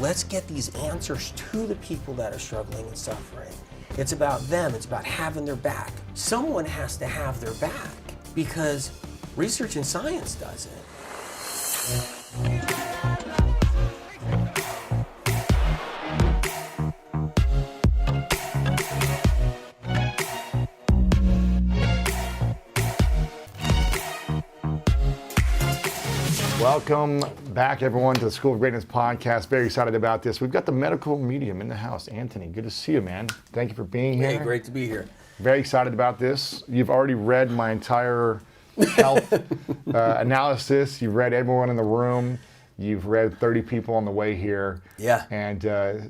let's get these answers to the people that are struggling and suffering. It's about them, it's about having their back. Someone has to have their back because research and science does it. Welcome back, everyone, to the School of Greatness podcast. Very excited about this. We've got the medical medium in the house. Anthony, good to see you, man. Thank you for being here. Hey, great to be here. Very excited about this. You've already read my entire health analysis. You've read everyone in the room. You've read 30 people on the way here. Yeah. And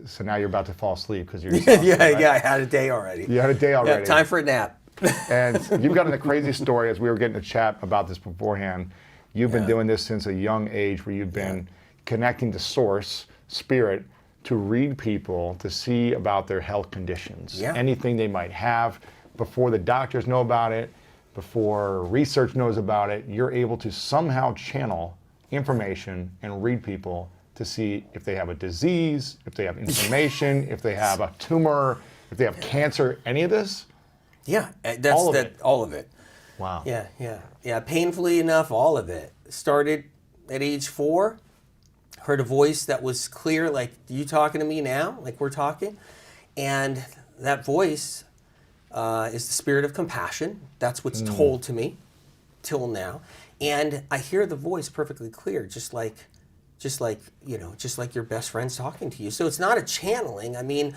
so now you're about to fall asleep because you're yeah, right? yeah, I had a day already. You had a day already. Yeah, time for a nap. And you've gotten a crazy story as we were getting to chat about this beforehand. You've been doing this since a young age where you've been connecting to source, spirit, to read people, to see about their health conditions. Yeah. Anything they might have before the doctors know about it, before research knows about it, you're able to somehow channel information and read people to see if they have a disease, if they have inflammation, if they have a tumor, if they have cancer, any of this? Yeah, that's all of it. Wow. Yeah. Painfully enough, all of it. Started at age 4, heard a voice that was clear, like you talking to me now, like we're talking. And that voice is the spirit of compassion. That's what's told to me till now. And I hear the voice perfectly clear, just like your best friend's talking to you. So it's not a channeling. I mean,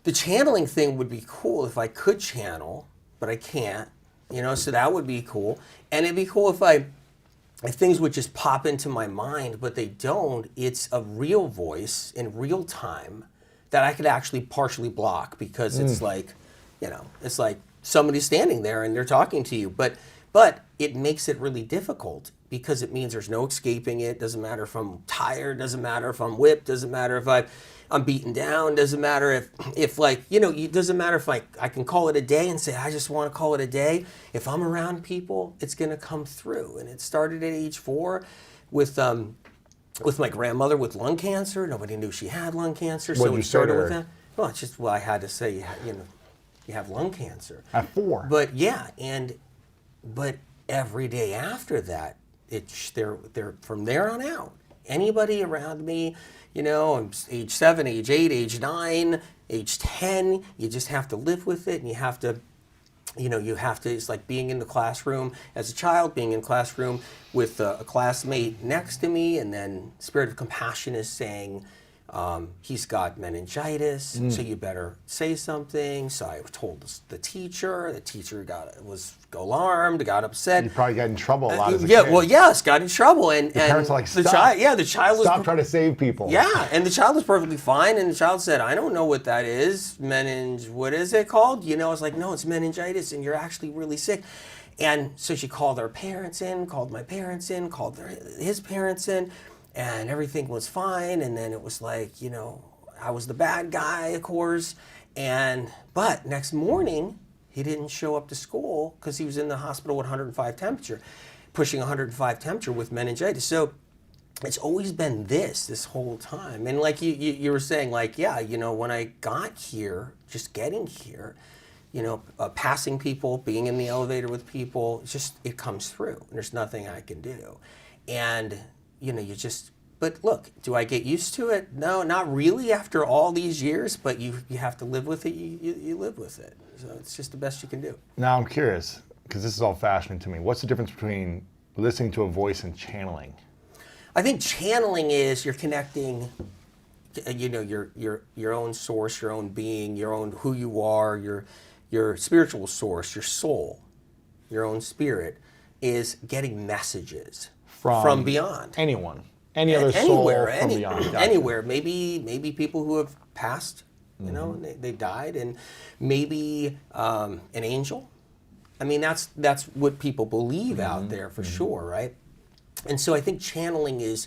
the channeling thing would be cool if I could channel, but I can't. So that would be cool. And it'd be cool if things would just pop into my mind, but they don't. It's a real voice in real time that I could actually partially block because it's like, it's like somebody's standing there and they're talking to you. But it makes it really difficult because it means there's no escaping it. Doesn't matter if I'm tired, doesn't matter if I'm whipped, doesn't matter if I'm beaten down, doesn't matter if it doesn't matter if I can call it a day and say, I just want to call it a day. If I'm around people, it's going to come through. And it started at age 4 with my grandmother with lung cancer. Nobody knew she had lung cancer. What So did you it started say to with her? that. Well, it's just, I had to say, you have lung cancer. At 4? But yeah, but every day after that, they're from there on out. Anybody around me, I'm age 7, age 8, age 9, age 10, you just have to live with it, and you have to, it's like being in the classroom as a child, being in classroom with a classmate next to me, and then Spirit of Compassion is saying, he's got meningitis, so you better say something. So I told the teacher was alarmed, got upset. You probably got in trouble a lot as a kid. kid. Well, yes, got in trouble. And parents are like, the stop. child, the child was... Stop trying to save people. Yeah, and the child was perfectly fine, and the child said, I don't know what that is. What is it called? I was like, no, it's meningitis, and you're actually really sick. And so she called her parents in, called my parents in, called his parents in, and everything was fine. And then it was like, I was the bad guy, of course. But next morning, he didn't show up to school because he was in the hospital with 105 temperature, pushing 105 temperature with meningitis. So it's always been this whole time. And like you were saying, like, when I got here, just getting here, passing people, being in the elevator with people, it comes through. There's nothing I can do. And but look, do I get used to it? No, not really after all these years, but you have to live with it. You live with it. So it's just the best you can do. Now I'm curious, because this is all fascinating to me. What's the difference between listening to a voice and channeling? I think channeling is you're connecting, your own source, your own being, your own who you are, your spiritual source, your soul, your own spirit is getting messages from beyond. Anyone. Any other soul from beyond. Gotcha. Anywhere. Maybe people who have passed, they died, and maybe an angel. I mean, that's what people believe out there for sure, right? And so I think channeling is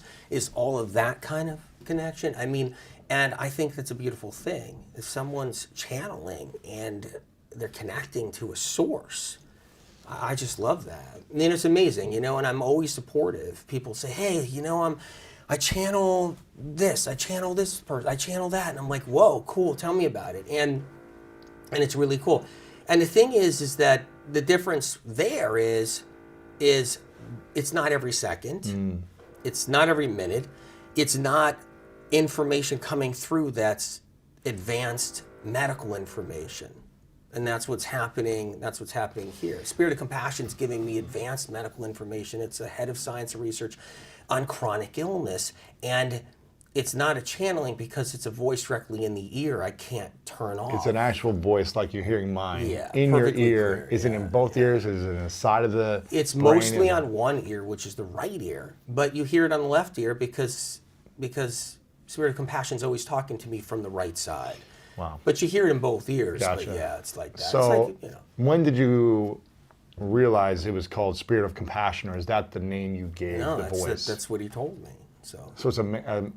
all of that kind of connection. I mean, and I think that's a beautiful thing. If someone's channeling and they're connecting to a source, I just love that. I mean, it's amazing, and I'm always supportive. People say, hey, I channel this, I channel this person, I channel that. And I'm like, whoa, cool, tell me about it. And it's really cool. And the thing is that the difference there is it's not every second, it's not every minute, it's not information coming through that's advanced medical information. And that's what's happening. That's what's happening here. Spirit of Compassion is giving me advanced medical information. It's a head of science and research on chronic illness, and it's not a channeling because it's a voice directly in the ear. I can't turn off. It's an actual voice like you're hearing mine Yeah, in your perfectly ear. clear, Is it in both ears? Is it in the side of the It's brain? mostly on one ear, which is the right ear, but you hear it on the left ear because Spirit of Compassion is always talking to me from the right side. Wow. But you hear it in both ears. Gotcha. But yeah, it's like that. So it's like, when did you realize it was called Spirit of Compassion, or is that the name you gave no, the voice? that's what he told me. So it's a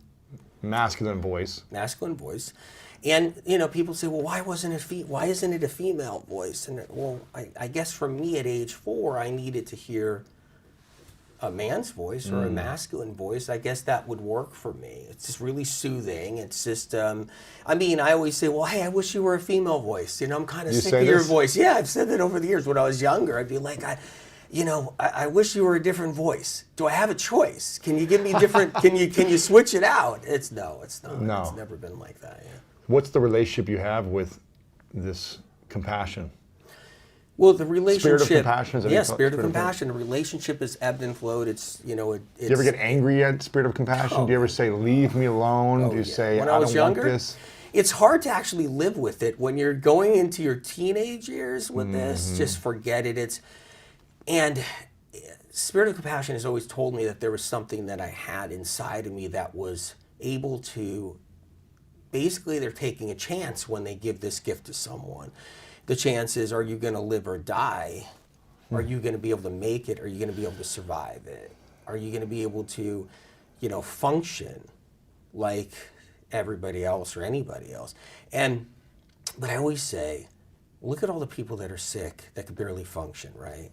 masculine voice. masculine voice. And people say, well, why isn't it a female voice? And well, I guess for me at age 4, I needed to hear a man's voice or a masculine voice. I guess that would work for me. It's just really soothing. It's just, I always say, well, hey, I wish you were a female voice. I'm kind of You sick say of your this? voice. Yeah, I've said that over the years. When I was younger, I'd be like, I wish you were a different voice. Do I have a choice? Can you give me different? Can you switch it out? It's not. No. It's never been like that. Yeah. What's the relationship you have with this compassion? Well, the relationship. Spirit of compassion, is that what you call it? Spirit of Spirit of compassion. The relationship is ebbed and flowed. It's Do you ever get angry at Spirit of Compassion? Do you ever say, leave me alone? Do you say, when I I was don't younger, want this? it's hard to actually live with it when you're going into your teenage years with this. Just forget it. And Spirit of Compassion has always told me that there was something that I had inside of me that was able to. Basically, they're taking a chance when they give this gift to someone. The chance is, are you going to live or die? Are you going to be able to make it? Are you going to be able to survive it? Are you going to be able to, function like everybody else or anybody else? But I always say, look at all the people that are sick that can barely function, right?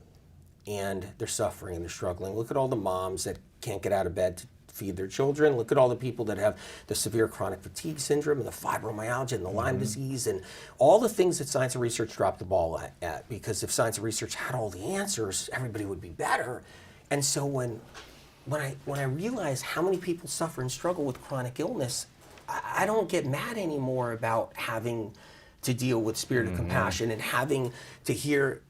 And they're suffering and they're struggling. Look at all the moms that can't get out of bed to feed their children. Look at all the people that have the severe chronic fatigue syndrome and the fibromyalgia and the Lyme disease and all the things that science and research dropped the ball at. Because if science and research had all the answers, everybody would be better. And so when I realize how many people suffer and struggle with chronic illness, I don't get mad anymore about having to deal with Spirit of Compassion and having to hear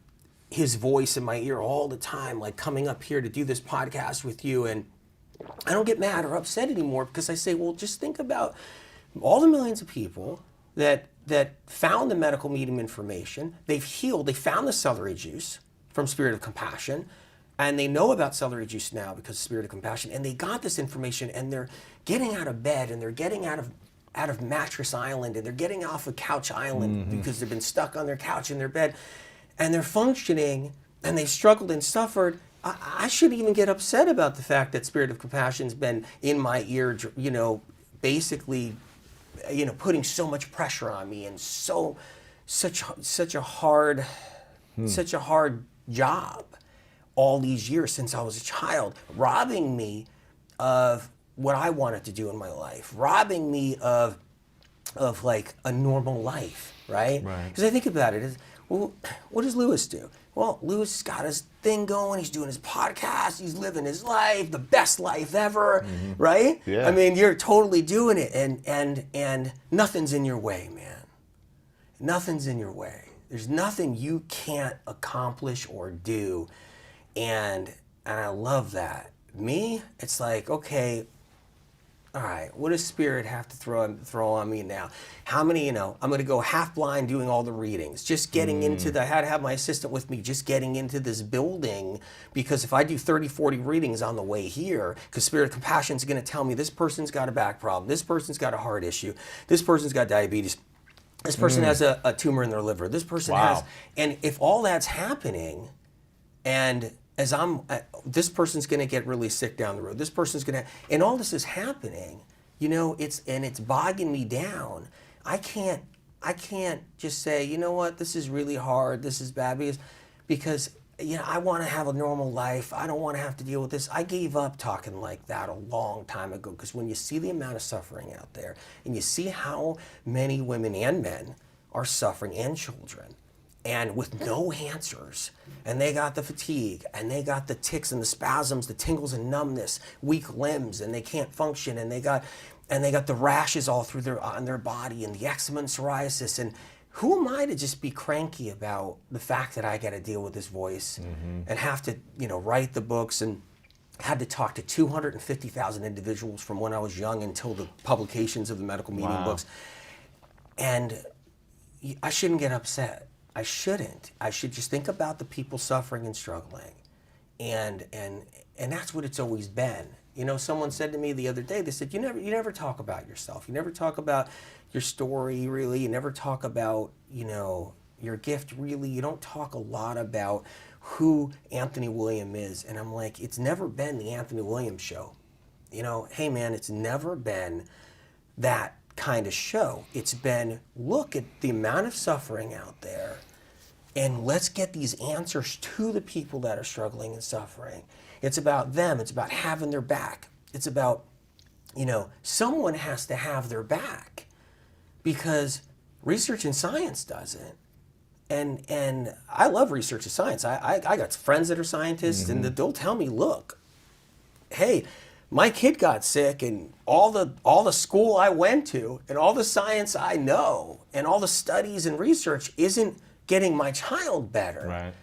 his voice in my ear all the time, like coming up here to do this podcast with you. And I don't get mad or upset anymore because I say, well, just think about all the millions of people that found the medical medium information. They've healed. They found the celery juice from Spirit of Compassion, and they know about celery juice now because of Spirit of Compassion. And they got this information, and they're getting out of bed, and they're getting out of Mattress Island, and they're getting off of Couch Island because they've been stuck on their couch in their bed, and they're functioning, and they've struggled and suffered. I shouldn't even get upset about the fact that Spirit of Compassion's been in my ear, basically, putting so much pressure on me and such a hard job all these years since I was a child, robbing me of what I wanted to do in my life, robbing me of like a normal life, right? Because I think about it, well, what does Lewis do? Well, Lewis got his thing going. He's doing his podcast. He's living his life, the best life ever, right? Yeah. I mean, you're totally doing it, and nothing's in your way, man. Nothing's in your way. There's nothing you can't accomplish or do, and I love that. Me, it's like, okay, all right, what does Spirit have to throw on me now? How many, I'm going to go half blind doing all the readings, just getting into I had to have my assistant with me, just getting into this building, because if I do 30, 40 readings on the way here, because Spirit of Compassion is going to tell me this person's got a back problem, this person's got a heart issue, this person's got diabetes, this person has a tumor in their liver, this person has, and if all that's happening, and as this person's going to get really sick down the road. This person's going to, and all this is happening, it's bogging me down. I can't just say, you know what, this is really hard, this is bad, because I want to have a normal life. I don't want to have to deal with this. I gave up talking like that a long time ago, because when you see the amount of suffering out there and you see how many women and men are suffering, and children, and with no answers, and they got the fatigue, and they got the tics and the spasms, the tingles and numbness, weak limbs, and they can't function, and they got the rashes all through on their body, and the eczema and psoriasis. And who am I to just be cranky about the fact that I got to deal with this voice and have to, write the books, and had to talk to 250,000 individuals from when I was young until the publications of the medical medium books. And I shouldn't get upset. I shouldn't. I should just think about the people suffering and struggling. And that's what it's always been. Someone said to me the other day, they said, you never talk about yourself. You never talk about your story, really. You never talk about, your gift, really. You don't talk a lot about who Anthony William is. And I'm like, it's never been the Anthony William show. Hey man, it's never been that kind of show. It's been, look at the amount of suffering out there, and let's get these answers to the people that are struggling and suffering. It's about them. It's about having their back. It's about, someone has to have their back, because research and science doesn't. And I love research and science. I got friends that are scientists, and they'll tell me, look, hey, my kid got sick, and all the school I went to, and all the science I know, and all the studies and research isn't getting my child better. Right.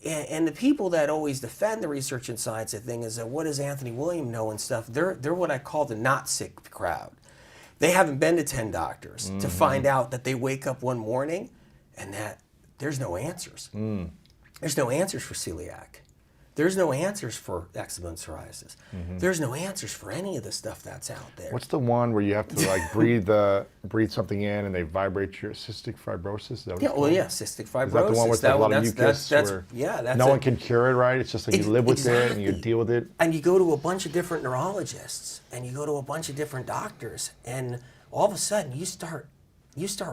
And the people that always defend the research and science thing is that, what does Anthony William know and stuff? They're what I call the not sick crowd. They haven't been to 10 doctors to find out that they wake up one morning and that there's no answers. There's no answers for celiac. There's no answers for eczema and psoriasis. There's no answers for any of the stuff that's out there. What's the one where you have to breathe something in and they vibrate your cystic fibrosis? Is that what it's called? Cystic fibrosis. Is that the one with a lot of mucus? That's no one can cure it, right? It's just like you live with it and you deal with it. And you go to a bunch of different neurologists, and you go to a bunch of different doctors, and all of a sudden you start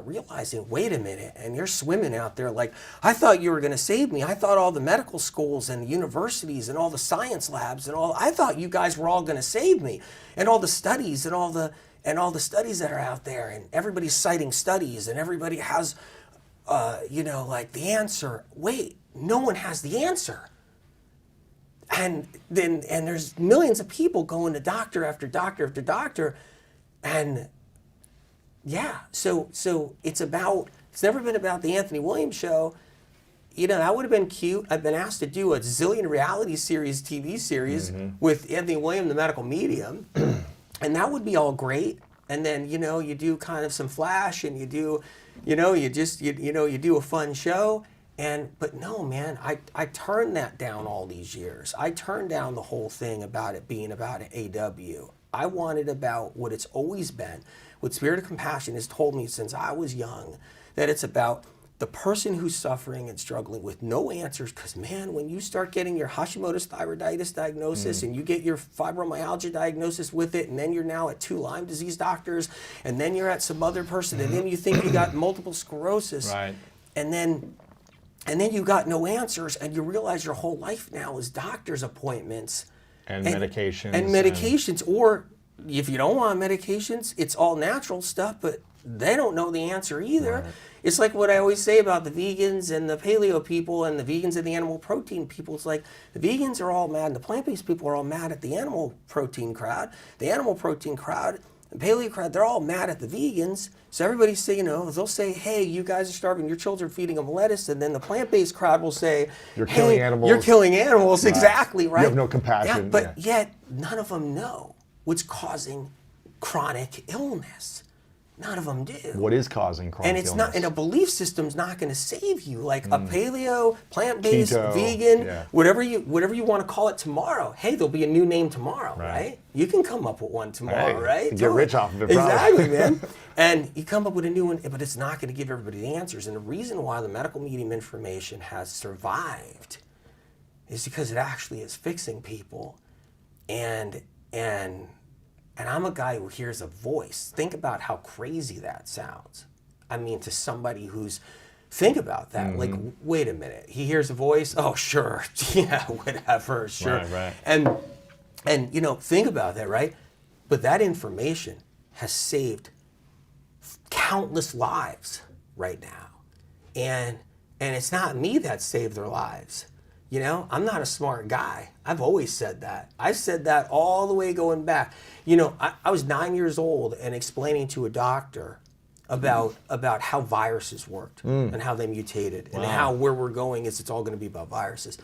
realizing, wait a minute, and you're swimming out there like, I thought you were going to save me. I thought all the medical schools and universities and all the science labs and I thought you guys were all going to save me. And all the studies and all the studies that are out there, and everybody's citing studies, and everybody has, the answer. Wait, no one has the answer. And there's millions of people going to doctor after doctor after doctor, and so it's never been about the Anthony Williams show. That would have been cute. I've been asked to do a zillion reality series, TV series with Anthony Williams, the medical medium, and that would be all great. And then, you do kind of some flash, and you do a fun show. But no, man, I turned that down all these years. I turned down the whole thing about it being about an AW. I wanted about what it's always been. What Spirit of Compassion has told me since I was young, that it's about the person who's suffering and struggling with no answers. Because, man, when you start getting your Hashimoto's thyroiditis diagnosis, and you get your fibromyalgia diagnosis with it, and then you're now at 2 Lyme disease doctors, and then you're at some other person, and then you think you got multiple sclerosis, right. and then you got no answers, and you realize your whole life now is doctor's appointments. And medications. And medications, or if you don't want medications, it's all natural stuff, but they don't know the answer either. Right. It's like what I always say about the vegans and the paleo people and the vegans and the animal protein people. It's like the vegans are all mad and the plant-based people are all mad at the animal protein crowd. The animal protein crowd, the paleo crowd, they're all mad at the vegans. So everybody say, they'll say, hey, you guys are starving your children feeding them lettuce. And then the plant-based crowd will say, you're killing animals. You're killing animals, right. Exactly, right? You have no compassion. But yet none of them know what's causing chronic illness. None of them do. What is causing chronic illness? And a belief system's not going to save you. Like a paleo, plant-based, keto, vegan, whatever you want to call it tomorrow. Hey, there'll be a new name tomorrow, right? You can come up with one tomorrow, right? Get rich off of it, exactly, man. And you come up with a new one, but it's not going to give everybody the answers. And the reason why the medical medium information has survived is because it actually is fixing people. And I'm a guy who hears a voice. Think about how crazy that sounds. I mean, to somebody who's think about that. Like, wait a minute. He hears a voice. Oh, sure. Yeah, whatever. Sure. Right. And you know, think about that, right? But that information has saved countless lives right now. And it's not me that saved their lives. You know, I'm not a smart guy. I've always said that. I've said that all the way going back. You know, I was 9 years old and explaining to a doctor about how viruses worked and how they mutated and how where we're going is it's all going to be about viruses.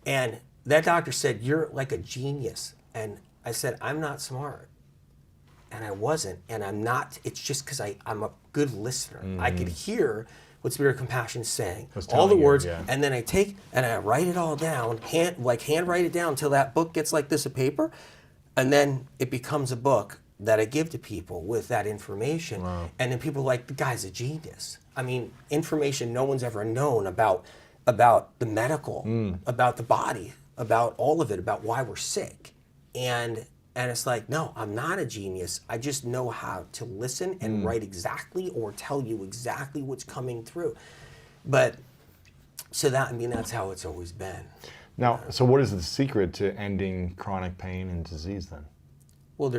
And that doctor said, "You're like a genius." And I said, "I'm not smart." And I wasn't, and I'm not. It's just because I'm a good listener. I could hear what Spirit of Compassion is saying, all the telling you, words, yeah. and then I take and I write it all down, hand write it down until that book gets like this of paper, and then it becomes a book that I give to people with that information. Wow. And then people are like, the guy's a genius. I mean, information no one's ever known about the medical, about the body, about all of it, about why we're sick. And it's like, no, I'm not a genius. I just know how to listen and write exactly or tell you exactly what's coming through. But so that, I mean, that's how it's always been. Now, so what is the secret to ending chronic pain and disease then? Well,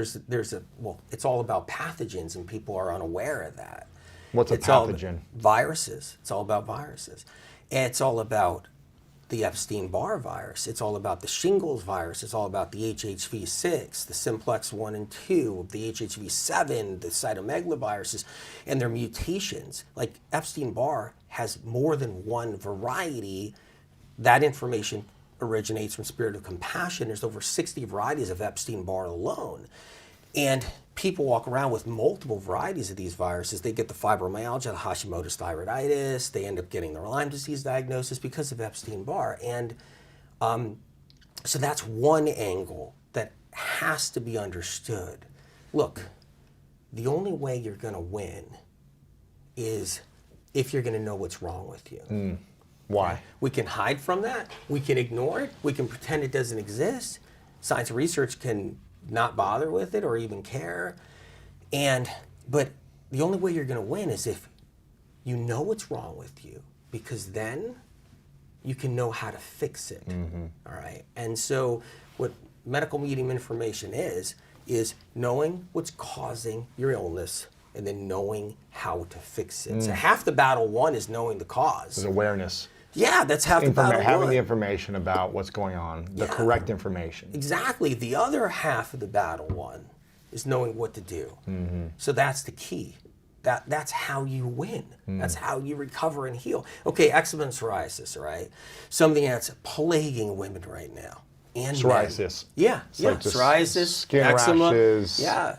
it's all about pathogens, and people are unaware of that. What's a pathogen? Viruses. It's all about viruses. And it's all about the Epstein-Barr virus. It's all about the shingles virus. It's all about the HHV6, the simplex 1 and 2, the HHV7, the cytomegaloviruses, and their mutations. Like Epstein-Barr has more than one variety. That information originates from Spirit of Compassion. There's over 60 varieties of Epstein-Barr alone. And people walk around with multiple varieties of these viruses. They get the fibromyalgia, the Hashimoto's thyroiditis. They end up getting their Lyme disease diagnosis because of Epstein-Barr. And so that's one angle that has to be understood. Look, the only way you're going to win is if you're going to know what's wrong with you. Why? We can hide from that. We can ignore it. We can pretend it doesn't exist. Science and research can not bother with it or even care. But the only way you're going to win is if you know what's wrong with you, because then you can know how to fix it. All right. And so what medical medium information is knowing what's causing your illness and then knowing how to fix it. So half the battle won is knowing the cause. There's awareness. Yeah, that's half the battle Having won. the information about what's going on, the correct information. Exactly. The other half of the battle won is knowing what to do. So that's the key. That's how you win. That's how you recover and heal. Okay, eczema and psoriasis, all right? Something that's plaguing women right now. And Psoriasis. Men. Yeah, like just psoriasis, skin eczema. rashes. Yeah.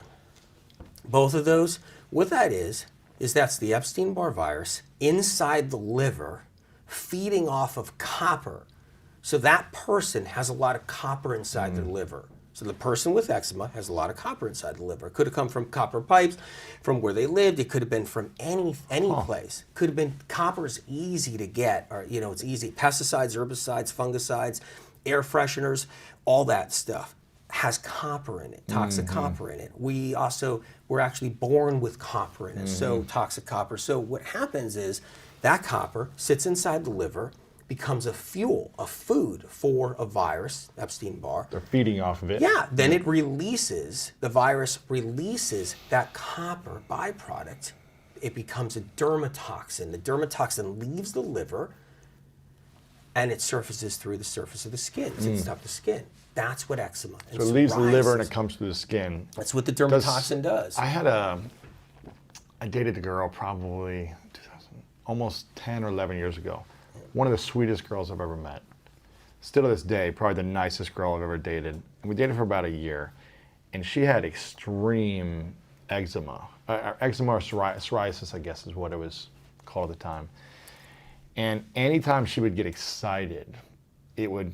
Both of those, what that is that's the Epstein-Barr virus inside the liver feeding off of copper. So that person has a lot of copper inside their liver. So the person with eczema has a lot of copper inside the liver. It could have come from copper pipes, from where they lived. It could have been from any place. Could have been, copper is easy to get, or it's easy. Pesticides, herbicides, fungicides, air fresheners, all that stuff has copper in it, toxic copper in it. We're actually born with copper in it, so toxic copper. So what happens is that copper sits inside the liver, becomes a fuel, a food for a virus, Epstein-Barr. They're feeding off of it. Yeah, then the virus releases that copper byproduct. It becomes a dermatoxin. The dermatoxin leaves the liver and it surfaces through the surface of the skin. It's up the skin. That's what eczema and So it leaves the liver and psoriasis. it comes through the skin. That's what the dermatoxin does. I dated a girl probably almost 10 or 11 years ago. One of the sweetest girls I've ever met. Still to this day, probably the nicest girl I've ever dated. And we dated for about a year. And she had extreme eczema. Eczema or psoriasis, I guess is what it was called at the time. And anytime she would get excited, it would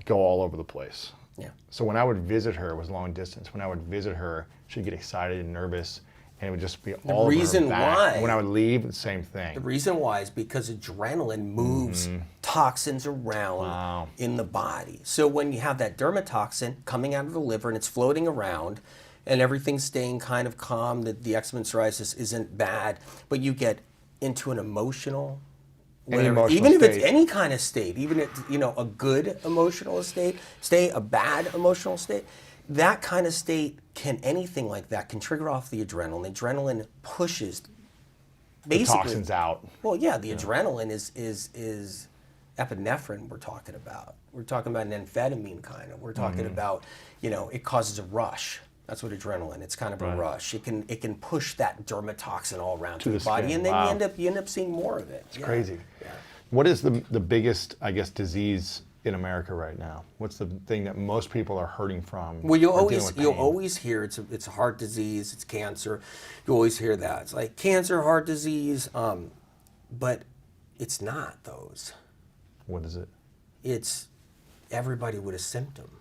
go all over the place. Yeah. So when I would visit her, it was long distance. When I would visit her, she'd get excited and nervous. And it would just be all over her back. Why, and when I would leave, the same thing. the reason why is because adrenaline moves toxins around in the body. So when you have that dermatoxin coming out of the liver and it's floating around and everything's staying kind of calm, the eczema and psoriasis isn't bad, but you get into an emotional emotional even if it's state. any kind of state, even if, a good emotional state, a bad emotional state, that kind of state anything like that can trigger off the adrenaline. Adrenaline pushes The toxins out. Well, yeah, the adrenaline is epinephrine we're talking about. We're talking about an amphetamine kind of. We're talking about, it causes a rush. That's what adrenaline. It's kind of a rush. It can push that dermatoxin all around to the body, skin. and then Wow. you end up seeing more of it. It's crazy. Yeah. What is the biggest, I guess, disease in America right now? What's the thing that most people are hurting from? Well, you'll or dealing with pain? always hear it's a heart disease, it's cancer. You always hear that. It's like cancer, heart disease, but it's not those. What is it? It's everybody with a symptom.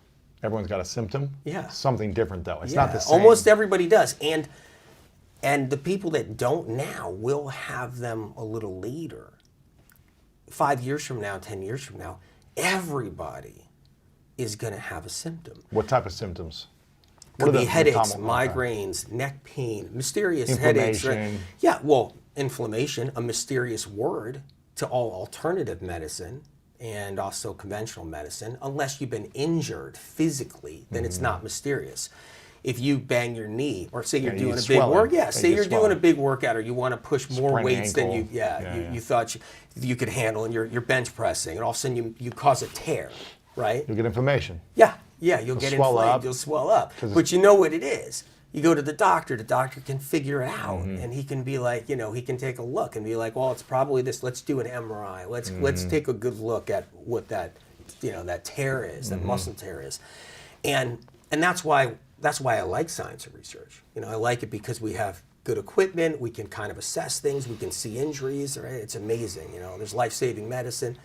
Everyone's got a symptom? Yeah. Something different, though. It's not the same. Almost everybody does. And the people that don't now will have them a little later. 5 years from now, 10 years from now, everybody is going to have a symptom. What type of symptoms? Could be headaches, common- migraines, neck pain, mysterious headaches. Right? Inflammation. Yeah, well, inflammation, a mysterious word to all alternative medicine and also conventional medicine. Unless you've been injured physically, then it's not mysterious. If you bang your knee, or say you're you doing get a big swelling. work, Yeah, say you you're get doing a swelling. big workout, or you want to push more Sprained weights than ankle. you thought you could handle, and you're bench pressing, and all of a sudden you cause a tear, right? You'll get inflammation. Yeah, you'll get swell inflamed, up. you'll swell up. But you know what it is. You go to the doctor can figure it out, and he can be like, he can take a look and be like, well, it's probably this, let's do an MRI. Let's take a good look at what that, that tear is, that muscle tear is. And that's why I like science and research. I like it because we have good equipment, we can kind of assess things, we can see injuries, right? It's amazing, there's life-saving medicine.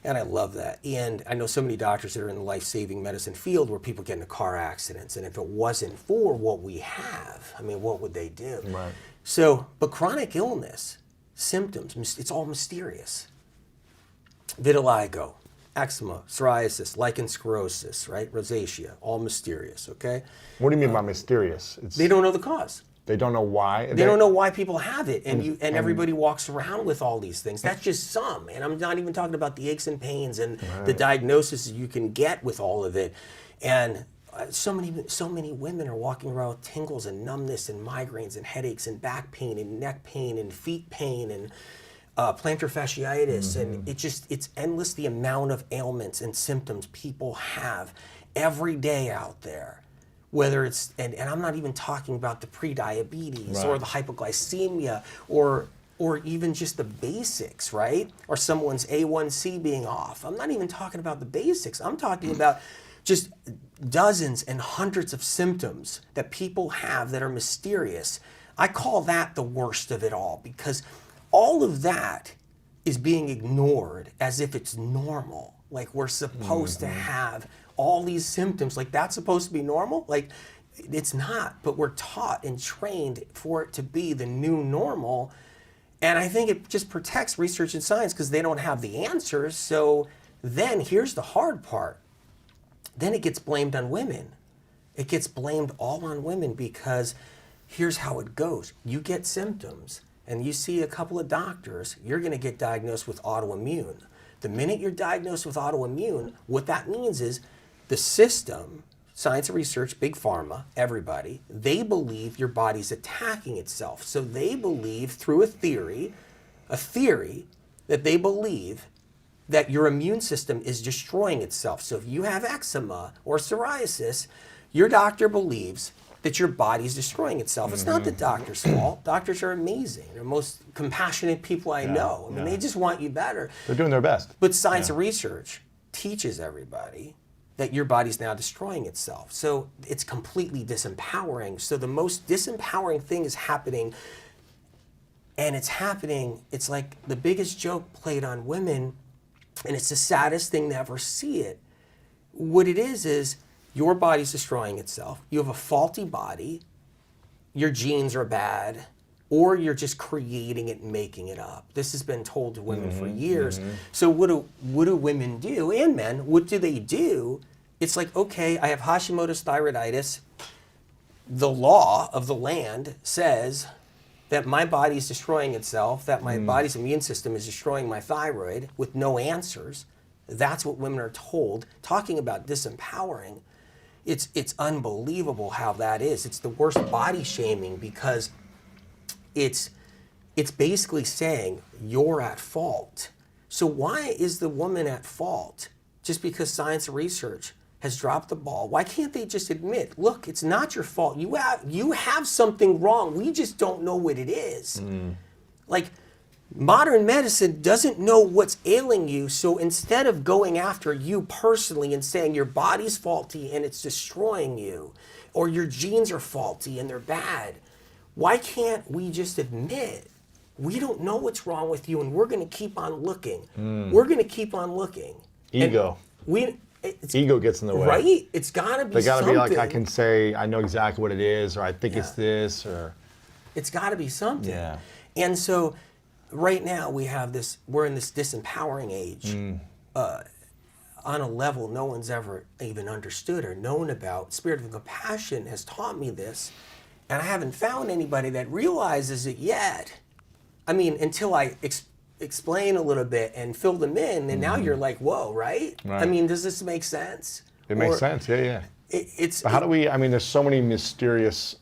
And I love that. And I know so many doctors that are in the life-saving medicine field where people get into car accidents. And if it wasn't for what we have, what would they do? Right. So, but chronic illness, symptoms, it's all mysterious. Vitiligo, eczema, psoriasis, lichen sclerosis, right? Rosacea, all mysterious, okay? What do you mean by mysterious? They don't know the cause. They don't know why. They don't know why people have it, and everybody walks around with all these things. That's just some, and I'm not even talking about the aches and pains and the diagnosis you can get with all of it. And so many women are walking around with tingles and numbness and migraines and headaches and back pain and neck pain and feet pain and plantar fasciitis, and it's endless the amount of ailments and symptoms people have every day out there. Whether it's, and I'm not even talking about the pre-diabetes or the hypoglycemia or even just the basics, right? Or someone's A1C being off. I'm not even talking about the basics. I'm talking about just dozens and hundreds of symptoms that people have that are mysterious. I call that the worst of it all, because all of that is being ignored as if it's normal. Like we're supposed to have all these symptoms, like that's supposed to be normal? Like it's not, but we're taught and trained for it to be the new normal. And I think it just protects research and science because they don't have the answers. So then here's the hard part. Then it gets blamed on women. It gets blamed all on women because here's how it goes. You get symptoms and you see a couple of doctors, you're going to get diagnosed with autoimmune. The minute you're diagnosed with autoimmune, what that means is the system, science and research, big pharma, everybody, they believe your body's attacking itself. So they believe through a theory that they believe that your immune system is destroying itself. So if you have eczema or psoriasis, your doctor believes that your body's destroying itself. It's not the doctor's fault. Doctors are amazing. They're the most compassionate people I know. They just want you better. They're doing their best. But science and research teaches everybody that your body's now destroying itself. So it's completely disempowering. So the most disempowering thing is happening, and it's like the biggest joke played on women, and it's the saddest thing to ever see it. What it is your body's destroying itself. You have a faulty body, your genes are bad, or you're just creating it and making it up. This has been told to women for years. So what do women do, and men, what do they do? It's like, okay, I have Hashimoto's thyroiditis. The law of the land says that my body's destroying itself, that my body's immune system is destroying my thyroid with no answers. That's what women are told. Talking about disempowering, it's unbelievable how that is. It's the worst body shaming because it's basically saying you're at fault. So why is the woman at fault? Just because science and research has dropped the ball. Why can't they just admit, look, it's not your fault. You have something wrong. We just don't know what it is. Like, modern medicine doesn't know what's ailing you, so instead of going after you personally and saying your body's faulty and it's destroying you, or your genes are faulty and they're bad, why can't we just admit we don't know what's wrong with you and we're going to keep on looking. We're going to keep on looking. Ego. Ego gets in the way. Right? It's got to be They got to something. be like, I can say, I know exactly what it is, or I think it's this, or... It's got to be something. Yeah. And so right now we're in this disempowering age on a level no one's ever even understood or known about. Spirit of Compassion has taught me this, and I haven't found anybody that realizes it yet. I mean, until I explain a little bit and fill them in, and now you're like, whoa, right? I mean, does this make sense? It makes sense, yeah. But how do we, I mean, there's so many mysterious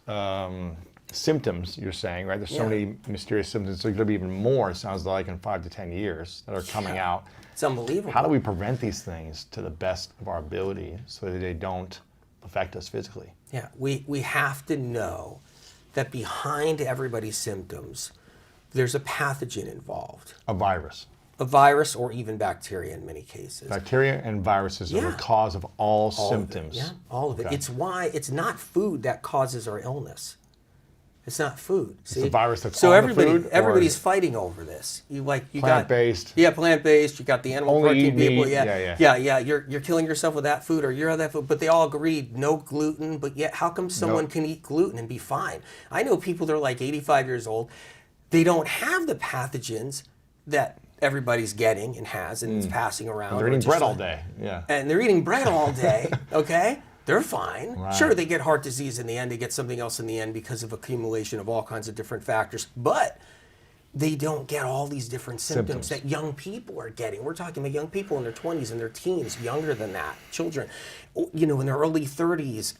symptoms, you're saying, right? There's so many mysterious symptoms. So there's going to be even more, it sounds like, in 5 to 10 years that are coming out. It's unbelievable. How do we prevent these things to the best of our ability so that they don't affect us physically? Yeah, we have to know that behind everybody's symptoms, there's a pathogen involved. A virus. A virus or even bacteria in many cases. Bacteria and viruses are the cause of all symptoms. Yeah, all of it. It's why it's not food that causes our illness. It's not food. See? It's the virus that's so on the food? everybody's fighting over this. You plant-based. Yeah, plant-based. You got the animal Only protein eat people. meat. Yeah. You're killing yourself with that food, or you're on that food. But they all agreed no gluten. But yet, how come someone can eat gluten and be fine? I know people that are like 85 years old. They don't have the pathogens that everybody's getting and has and is passing around. And they're eating bread all day. Yeah. And they're eating bread all day. Okay. They're fine. Right. Sure, they get heart disease in the end. They get something else in the end because of accumulation of all kinds of different factors. But they don't get all these different symptoms that young people are getting. We're talking about young people in their 20s and their teens, younger than that, children, in their early 30s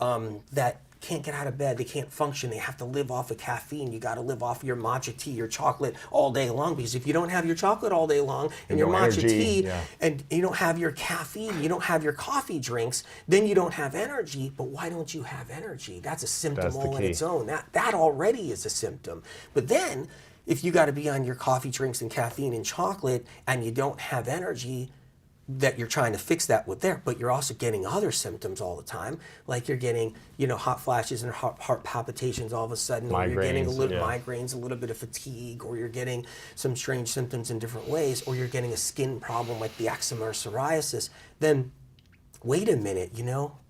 that can't get out of bed. They can't function. They have to live off of caffeine. You got to live off your matcha tea, your chocolate all day long, because if you don't have your chocolate all day long and your matcha tea and you don't have your caffeine, you don't have your coffee drinks, then you don't have energy. But why don't you have energy? That's a symptom all on its own. That already is a symptom. But then if you got to be on your coffee drinks and caffeine and chocolate and you don't have energy, that you're trying to fix that with there, but you're also getting other symptoms all the time, like you're getting, hot flashes and heart palpitations all of a sudden, or you're getting a little migraines, a little bit of fatigue, or you're getting some strange symptoms in different ways, or you're getting a skin problem like the eczema or psoriasis, then wait a minute,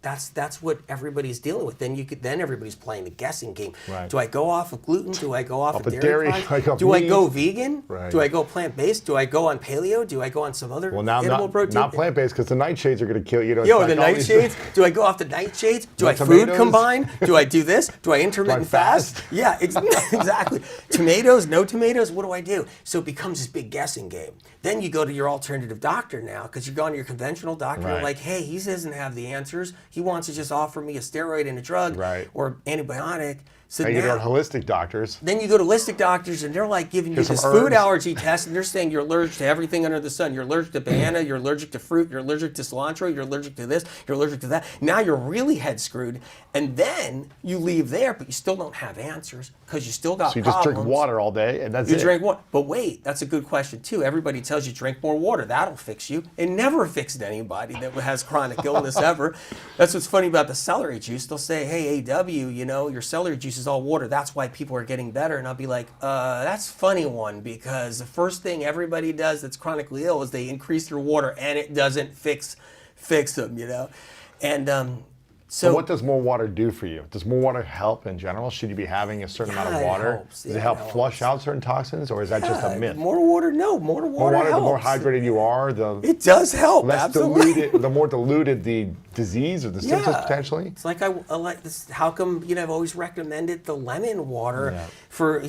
that's what everybody's dealing with. Then everybody's playing the guessing game. Right. Do I go off of gluten? Do I go off of dairy products? Do I go vegan? Right. Do I go plant-based? Do I go on paleo? Do I go on some other animal protein? Not plant-based, because the nightshades are going to kill you. The nightshades? Do I go off the nightshades? Do I food combine? Do I do this? Do I intermittent fast? Yeah, exactly. Tomatoes, no tomatoes, what do I do? So it becomes this big guessing game. Then you go to your alternative doctor now, because you're going to your conventional doctor. You're like, hey, he doesn't have the answers. He wants to just offer me a steroid and a drug or antibiotic. So you go to holistic doctors. Then you go to holistic doctors, and they're like giving you this food allergy test, and they're saying you're allergic to everything under the sun. You're allergic to banana, you're allergic to fruit, you're allergic to cilantro, you're allergic to this, you're allergic to that. Now you're really head screwed, and then you leave there, but you still don't have answers because you still got problems. So you just drink water all day, and that's it. You drink water. But wait, that's a good question, too. Everybody tells you drink more water. That'll fix you. It never fixed anybody that has chronic illness ever. That's what's funny about the celery juice. They'll say, hey, AW, your celery juice is all water. That's why people are getting better. And I'll be like, that's a funny one, because the first thing everybody does that's chronically ill is they increase their water, and it doesn't fix them, And so what does more water do for you? Does more water help in general? Should you be having a certain amount of water? Helps. Does it help flush out certain toxins, or is that just a myth? More water, no. More water helps. The more hydrated you are, it does help. Less absolutely. diluted, the more diluted the disease or the symptoms Yeah. potentially. It's like I like this. How come I've always recommended the lemon water Yeah. for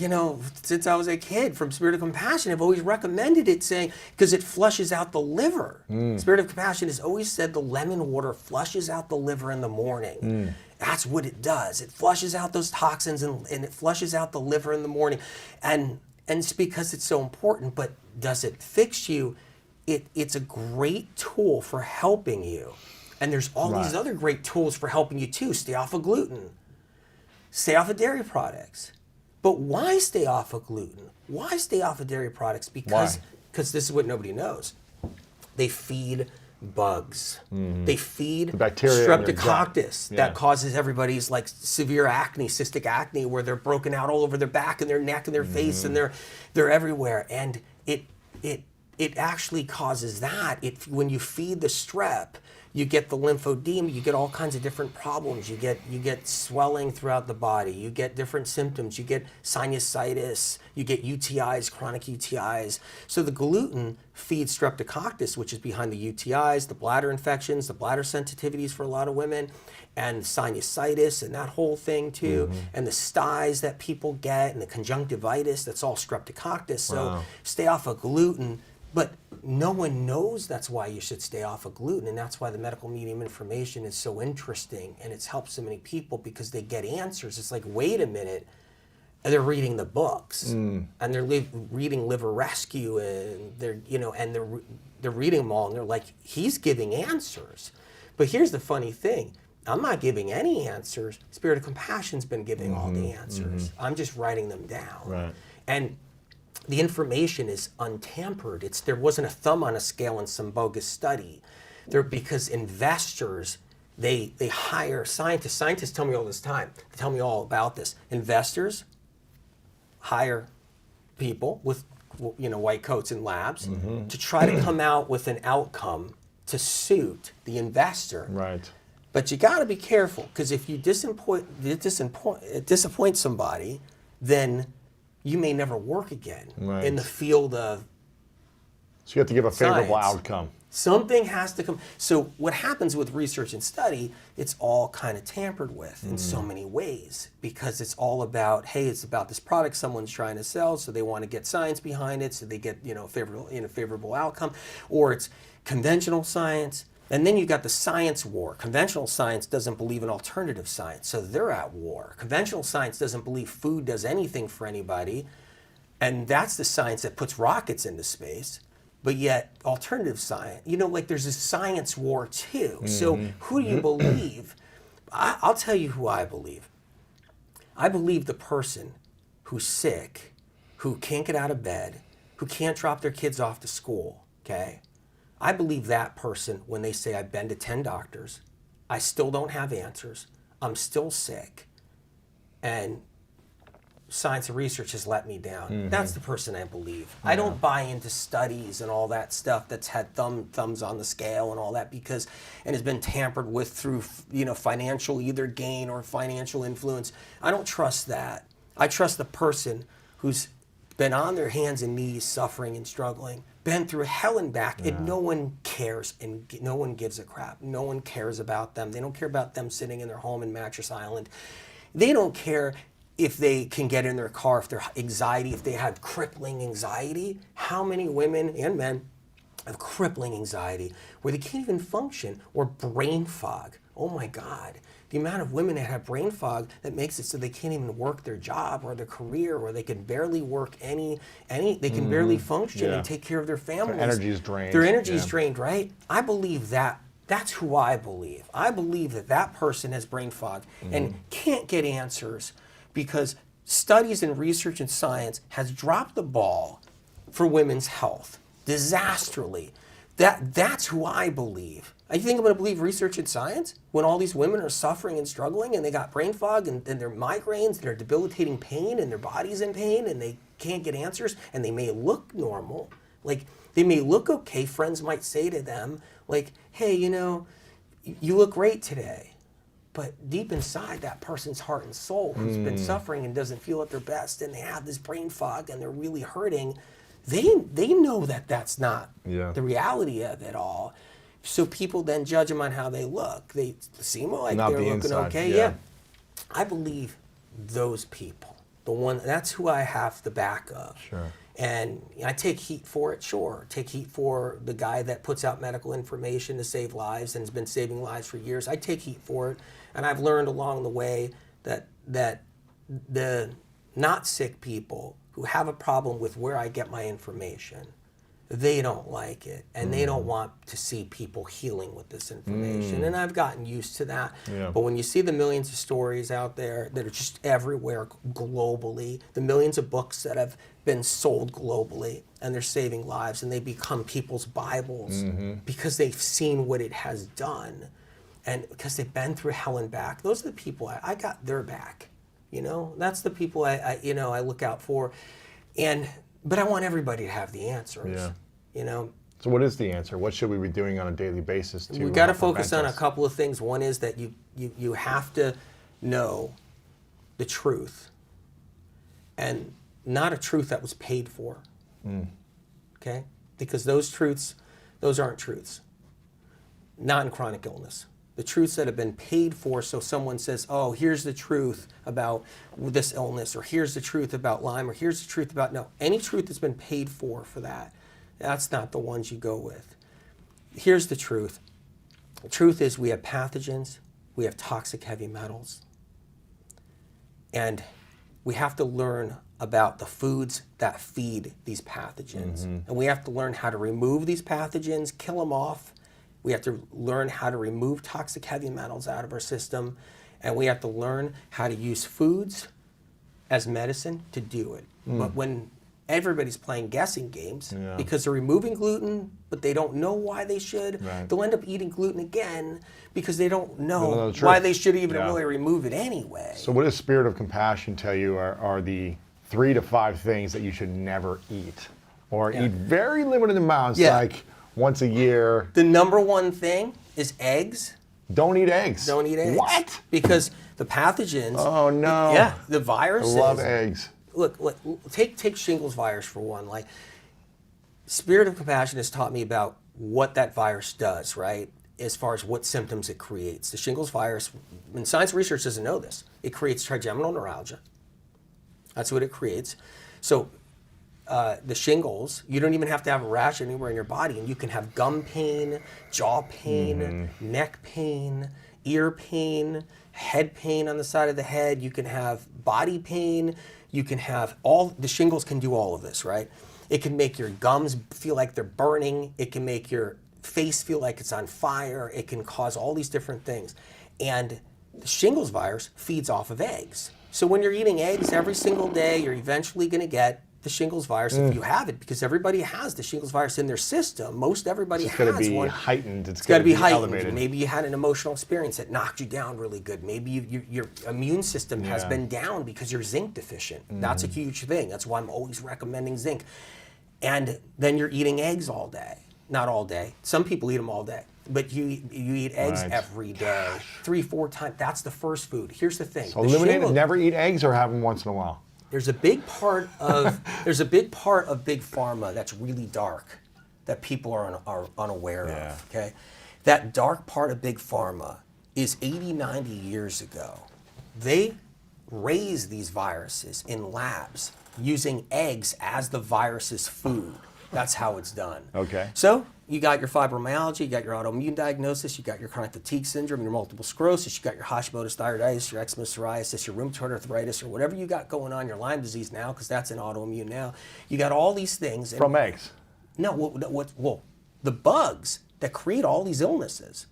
since I was a kid from Spirit of Compassion. I've always recommended it, saying because it flushes out the liver. Spirit of Compassion has always said the lemon water flushes out the liver in the morning. That's what it does. It flushes out those toxins and it flushes out the liver in the morning, and it's because it's so important. But does it fix you? It's a great tool for helping you. And there's all these other great tools for helping you too. Stay off of gluten. Stay off of dairy products. But why stay off of gluten? Why stay off of dairy products? Because this is what nobody knows. They feed bugs. They feed bacteria in your gut. Streptococcus Yeah. that causes everybody's like severe acne, cystic acne, where they're broken out all over their back and their neck and their face and they're everywhere. And it actually causes that. When you feed the strep, you get the lymphedema, you get all kinds of different problems. You get swelling throughout the body, you get different symptoms, you get sinusitis, you get UTIs, chronic UTIs. So the gluten feeds streptococcus, which is behind the UTIs, the bladder infections, the bladder sensitivities for a lot of women, and sinusitis and that whole thing too, and the styes that people get and the conjunctivitis, that's all streptococcus. So stay off of gluten. But no one knows that's why you should stay off of gluten, and that's why the medical medium information is so interesting, and it's helped so many people because they get answers. It's like, wait a minute, and they're reading the books, and they're reading Liver Rescue, and they're reading them all, and they're like, he's giving answers. But here's the funny thing. I'm not giving any answers. Spirit of Compassion's been giving all the answers. I'm just writing them down. Right. And the information is untampered. There wasn't a thumb on a scale in some bogus study. Because investors, they hire scientists. Scientists tell me all this time. They tell me all about this. Investors hire people with white coats in labs to try to come out with an outcome to suit the investor. Right. But you got to be careful, because if you disappoint somebody, then you may never work again in the field of So you have to give a favorable science. outcome. Something has to come. So what happens with research and study, it's all kind of tampered with in so many ways, because it's all about, hey, it's about this product someone's trying to sell, so they want to get science behind it, so they get favorable outcome, or it's conventional science. And then you got the science war. Conventional science doesn't believe in alternative science, so they're at war. Conventional science doesn't believe food does anything for anybody, and that's the science that puts rockets into space. But yet, alternative science, there's a science war too. So who do you believe? I'll tell you who I believe. I believe the person who's sick, who can't get out of bed, who can't drop their kids off to school, okay? I believe that person when they say, I've been to 10 doctors, I still don't have answers, I'm still sick, and science and research has let me down. That's the person I believe. I don't buy into studies and all that stuff that's had thumbs on the scale and all that, and has been tampered with through financial either gain or financial influence. I don't trust that. I trust the person who's been on their hands and knees suffering and struggling, been through hell and back, and no one cares and no one gives a crap. No one cares about them. They don't care about them sitting in their home in Mattress Island. They don't care if they can get in their car, if their anxiety, if they have crippling anxiety. How many women and men have crippling anxiety where they can't even function, or brain fog? Oh my God. The amount of women that have brain fog that makes it so they can't even work their job or their career, or they can barely work they can barely function and take care of their families. Their energy is drained. Their energy is drained, right? I believe that. That's who I believe. I believe that person has brain fog and can't get answers, because studies and research and science has dropped the ball for women's health disastrously. That's who I believe. You think I'm going to believe research and science when all these women are suffering and struggling, and they got brain fog and their migraines, their debilitating pain, and their body's in pain, and they can't get answers, and they may look normal, like they may look okay. Friends might say to them, like, hey, you look great today. But deep inside that person's heart and soul, who's been suffering and doesn't feel at their best, and they have this brain fog and they're really hurting, they know that that's not the reality of it all. So people then judge them on how they look. They seem like Not they're the looking inside, okay. yeah. Yeah. I believe those people, that's who I have the back of. Sure. And I take heat for it, sure. Take heat for the guy that puts out medical information to save lives and has been saving lives for years. I take heat for it. And I've learned along the way that the not sick people who have a problem with where I get my information, they don't like it, and they don't want to see people healing with this information. And I've gotten used to that. Yeah. But when you see the millions of stories out there that are just everywhere globally, the millions of books that have been sold globally, and they're saving lives, and they become people's Bibles because they've seen what it has done, and because they've been through hell and back. Those are the people I got their back. You know, that's the people I look out for, but I want everybody to have the answers. Yeah. You know, So what is the answer? What should we be doing on a daily basis to we got to help focus prevent on a this? couple of things. One is that you have to know the truth, and not a truth that was paid for. Okay, because those aren't truths. Not in chronic illness. The truths that have been paid for, so someone says, oh, here's the truth about this illness, or here's the truth about Lyme, or here's the truth about, no, any truth that's been paid for that, that's not the ones you go with. Here's the truth. The truth is we have pathogens, we have toxic heavy metals, and we have to learn about the foods that feed these pathogens. And we have to learn how to remove these pathogens, kill them off. We have to learn how to remove toxic heavy metals out of our system. And we have to learn how to use foods as medicine to do it. But when everybody's playing guessing games because they're removing gluten, but they don't know why they should, they'll end up eating gluten again because they don't know the why truth. they should even Yeah. really remove it anyway. So what does Spirit of Compassion tell you are the 3 to 5 things that you should never eat, or eat very limited amounts, like once a year? The number one thing is eggs. Don't eat eggs. Don't eat eggs. What? Because the pathogens. Oh no. Yeah, the I viruses. love eggs. Look, take shingles virus for one. Like, Spirit of Compassion has taught me about what that virus does, right? As far as what symptoms it creates. The shingles virus, and science research doesn't know this, it creates trigeminal neuralgia. That's what it creates. So the shingles, you don't even have to have a rash anywhere in your body, and you can have gum pain, jaw pain, neck pain, ear pain, head pain on the side of the head. You can have body pain. You can have the shingles can do all of this, right? It can make your gums feel like they're burning. It can make your face feel like it's on fire. It can cause all these different things. And the shingles virus feeds off of eggs. So when you're eating eggs every single day, you're eventually going to get the shingles virus if you have it, because everybody has the shingles virus in their system. Most everybody It's has got to be one. heightened. It's got to be heightened. elevated. Maybe you had an emotional experience that knocked you down really good. Maybe your immune system has been down because you're zinc deficient. That's a huge thing. That's why I'm always recommending zinc. And then you're eating eggs all day. Not all day. Some people eat them all day. But you eat eggs Right. every day, 3-4 times. That's the first food. Here's the thing. So The eliminate it. shingle- Never eat eggs, or have them once in a while. There's a big part of big pharma that's really dark that people are unaware Yeah. of. Okay, that dark part of big pharma is 80, 90 years ago. They raised these viruses in labs using eggs as the virus's food. That's how it's done. Okay. So you got your fibromyalgia, you got your autoimmune diagnosis, you got your chronic fatigue syndrome, your multiple sclerosis, you got your Hashimoto's thyroiditis, your eczema, psoriasis, your rheumatoid arthritis, or whatever you got going on, your Lyme disease now, because that's an autoimmune now. You got all these things. From eggs. No, the bugs that create all these illnesses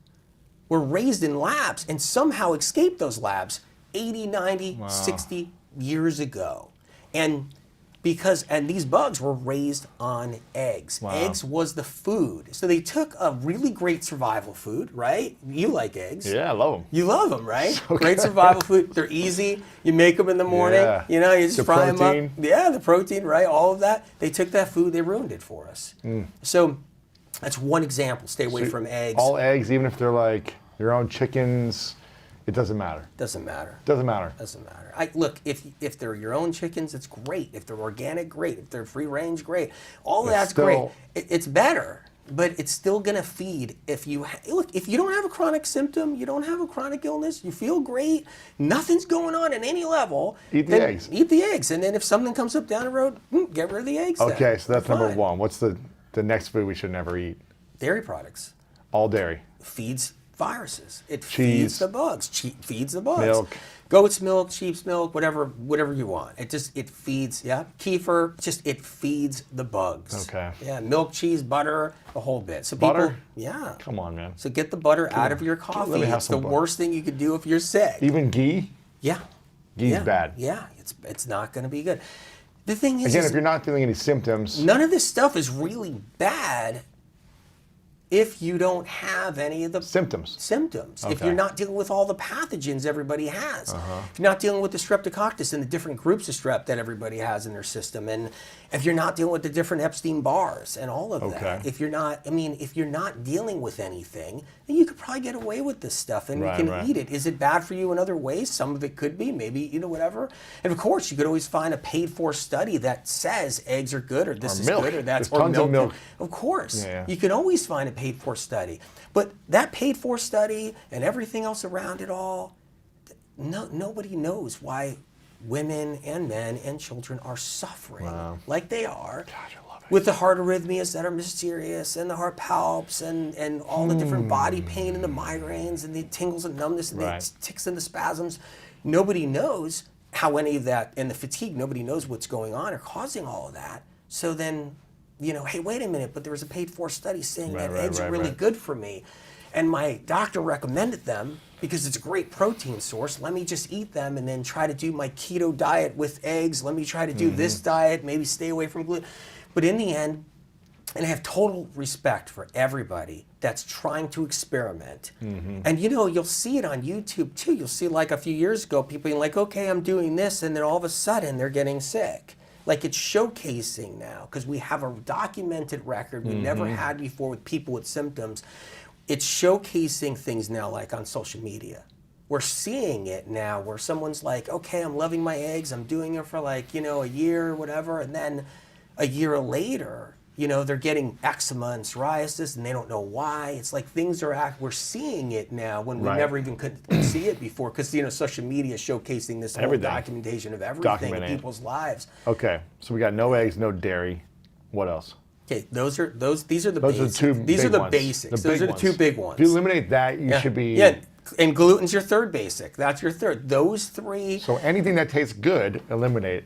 were raised in labs and somehow escaped those labs 80, 90, 60 years ago. And these bugs were raised on eggs. Wow. Eggs was the food. So they took a really great survival food, right? You like eggs. Yeah, I love them. You love them, right? Great survival food. They're easy. You make them in the morning. Yeah. You know, you just The fry them protein. up. Yeah, the protein, right? All of that. They took that food, they ruined it for us. So that's one example. Stay away from eggs. All eggs, even if they're like your own chickens, it doesn't matter. Doesn't matter. Doesn't matter. Doesn't matter. Look, if they're your own chickens, it's great. If they're organic, great. If they're free range, great. All of that's great. still- It's better. but it's still going to feed. If you look, if you don't have a chronic symptom, you don't have a chronic illness, you feel great, nothing's going on at any level. Eat the then eggs. Eat the eggs, and then if something comes up down the road, get rid of the eggs. then. Okay, so that's You're number fine. one. What's the next food we should never eat? Dairy products All dairy. feeds viruses. It Cheese. feeds the bugs. Feeds the bugs. Milk. Goat's milk, sheep's milk, whatever you want. It feeds. Yeah, kefir. It feeds the bugs. Okay. Yeah, milk, cheese, butter, the whole bit. So Butter? people, yeah. Come on, man. So get the butter out of your coffee. let me have It's the some butter. worst thing you could do if you're sick. Even ghee? Yeah. Ghee's yeah. bad. Yeah, it's not going to be good. The thing is, Again, if you're not feeling any symptoms, none of this stuff is really bad if you don't have any of the symptoms. symptoms. If Okay. you're not dealing with all the pathogens everybody has. If you're not dealing with the streptococcus and the different groups of strep that everybody has in their system, and if you're not dealing with the different Epstein-Barrs and all of Okay. that. If you're not dealing with anything, then you could probably get away with this stuff and Right, you can right. eat it. Is it bad for you in other ways? Some of it could be, maybe, whatever. And of course, you could always find a paid-for study that says eggs are good or this Or is milk. good or that's There's tons of milk. Of course. Yeah. You can always find a paid-for study. But that paid-for study and everything else around it all, nobody knows why women and men and children are suffering like they are. Gosh, I love it. With the heart arrhythmias that are mysterious and the heart palps and all the different body pain and the migraines and the tingles and numbness and Right. the tics and the spasms. Nobody knows how any of that, and the fatigue, nobody knows what's going on or causing all of that. So then, hey, wait a minute, but there was a paid-for study saying that Right, eggs are right, really right. good for me. And my doctor recommended them because it's a great protein source. Let me just eat them and then try to do my keto diet with eggs. Let me try to do this diet, maybe stay away from gluten. But in the end, and I have total respect for everybody that's trying to experiment. And you'll see it on YouTube too. You'll see like a few years ago, people being like, okay, I'm doing this, and then all of a sudden they're getting sick. Like it's showcasing now, because we have a documented record we never had before with people with symptoms. It's showcasing things now like on social media. We're seeing it now where someone's like, okay, I'm loving my eggs, I'm doing it for like, a year or whatever, and then a year later, they're getting eczema and psoriasis and they don't know why. It's like we're seeing it now when we Right. never even could see it before because, social media is showcasing this whole Everything. documentation of everything in Documenting it. people's lives. Okay, so we got no eggs, no dairy. What else? Okay, these are the Those are the basics. two These big are the ones. basics. The Those big are the two ones. big ones. If you eliminate that, you should be... Yeah, and gluten's your third basic. That's your third. Those three, So anything that tastes good, eliminate.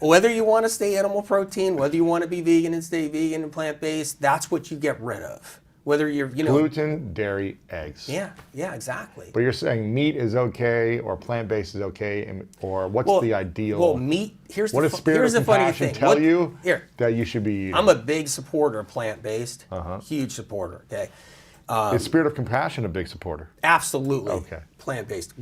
whether you want to stay animal protein, whether you want to be vegan and stay vegan and plant-based, that's what you get rid of. Whether you're, Gluten, dairy, eggs. Yeah, exactly. But you're saying meat is okay, or plant-based is okay, or what's the ideal? Well, meat. Here's what the does Spirit here's of the funny Compassion thing. tell you Here, that you should be eating? I'm a big supporter of plant-based. Uh-huh. Huge supporter. Okay. Is Spirit of Compassion a big supporter? Absolutely. Okay. Plant-based.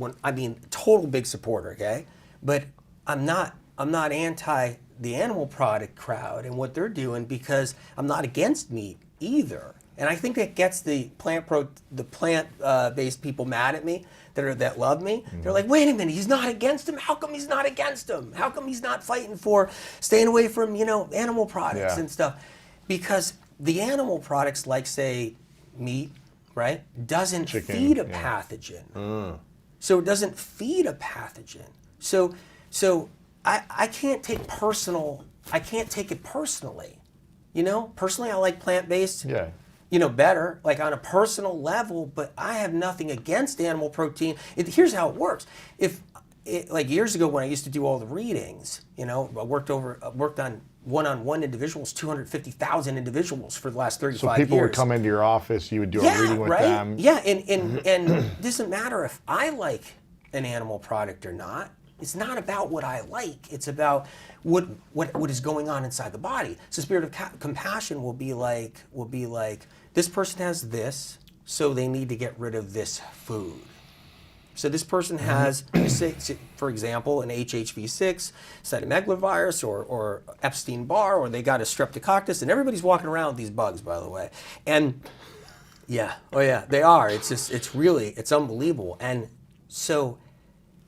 Total big supporter, okay? But I'm not anti the animal product crowd and what they're doing because I'm not against meat either. And I think that gets the plant-based people mad at me that love me. They're like, wait a minute, he's not against him? How come he's not against him? How come he's not fighting for staying away from, animal products Yeah. and stuff? Because the animal products like, say, meat, right, doesn't Chicken, feed a yeah. pathogen. So it doesn't feed a pathogen. So I can't take it personally. Personally I like plant-based. Yeah. Better, like on a personal level, but I have nothing against animal protein. Here's how it works. Like years ago when I used to do all the readings, I worked on one-on-one individuals, 250,000 individuals for the last 35 So years. people would come into your office, you would do a reading with right? them. Yeah, and it doesn't matter if I like an animal product or not. It's not about what I like. It's about what is going on inside the body. So Spirit of Compassion will be like, this person has this, so they need to get rid of this food. So this person has, say, for example, an HHV6, cytomegalovirus, or Epstein-Barr, or they got a streptococcus, and everybody's walking around with these bugs, by the way. And yeah, they are. It's unbelievable. And so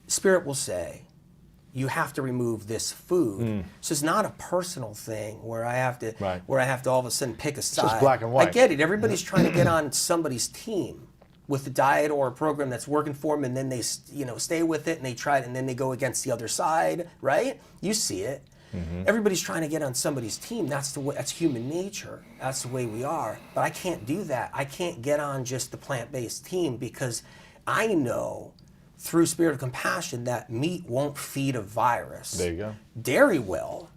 Spirit will say, you have to remove this food. So it's not a personal thing where I have to Right. all of a sudden pick a side. just black and white. I get it. Everybody's trying to get on somebody's team with a diet or a program that's working for them, and then they stay with it and they try it, and then they go against the other side, right? You see it. Everybody's trying to get on somebody's team. That's human nature. That's the way we are. But I can't do that. I can't get on just the plant-based team because I know through Spirit of Compassion that meat won't feed a virus. There you go. Dairy will.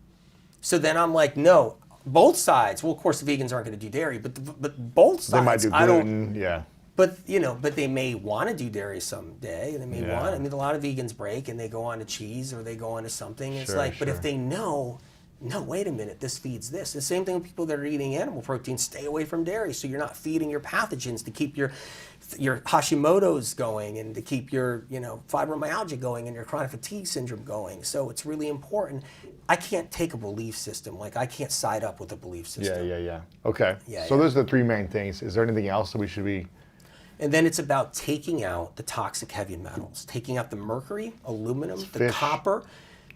So then I'm like, no, both sides. Well, of course, the vegans aren't going to do dairy, but both sides. They might do I don't. gluten, yeah. But but they may want to do dairy someday. They may Yeah. want. I mean, a lot of vegans break and they go on to cheese or they go on to something. It's Sure, like, but if sure. they know, no, wait a minute, this feeds this. The same thing with people that are eating animal protein. Stay away from dairy, so you're not feeding your pathogens to keep your Hashimoto's going and to keep your fibromyalgia going and your chronic fatigue syndrome going. So it's really important. I can't take a belief system. Like I can't side up with a belief system. Yeah. Okay. Yeah, So yeah. those are the three main things. Is there anything else that we should be? And then it's about taking out the toxic heavy metals, taking out the mercury, aluminum, the fish. copper.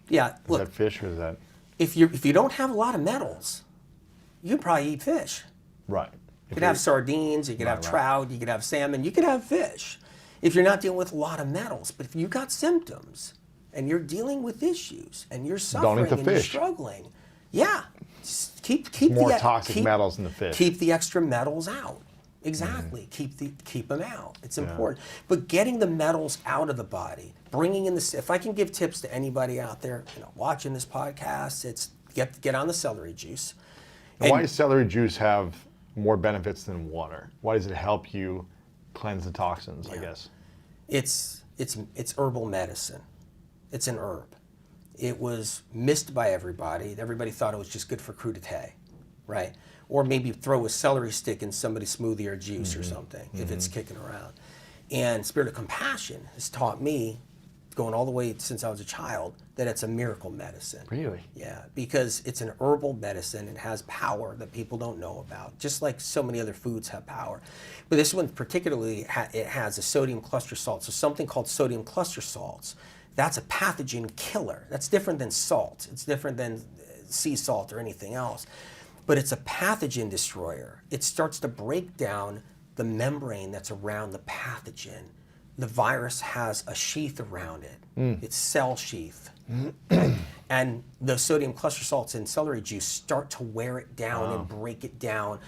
Yeah, Is look, that fish or is that if you don't have a lot of metals, you could probably eat fish. right? You could have sardines, you could have right. trout, you could have salmon, you could have fish. If you're not dealing with a lot of metals, but if you got symptoms and you're dealing with issues and you're suffering the and you're fish. struggling, yeah, just keep more the, toxic keep- metals in the fish. Keep the extra metals out. Exactly. Keep them out. It's important. But getting the metals out of the body, bringing in the. If I can give tips to anybody out there, watching this podcast, it's get on the celery juice. And why does celery juice have more benefits than water? Why does it help you cleanse the toxins? I guess. It's herbal medicine. It's an herb. It was missed by everybody. Everybody thought it was just good for crudité, right? Or maybe throw a celery stick in somebody's smoothie or juice or something if it's kicking around. And Spirit of Compassion has taught me, going all the way since I was a child, that it's a miracle medicine. Really? Yeah, because it's an herbal medicine. It has power that people don't know about, just like so many other foods have power. But this one particularly, it has a sodium cluster salt. So something called sodium cluster salts, that's a pathogen killer. That's different than salt. It's different than sea salt or anything else. But it's a pathogen destroyer. It starts to break down the membrane that's around the pathogen. The virus has a sheath around it. It's cell sheath. And the sodium cluster salts in celery juice start to wear it down and break it down.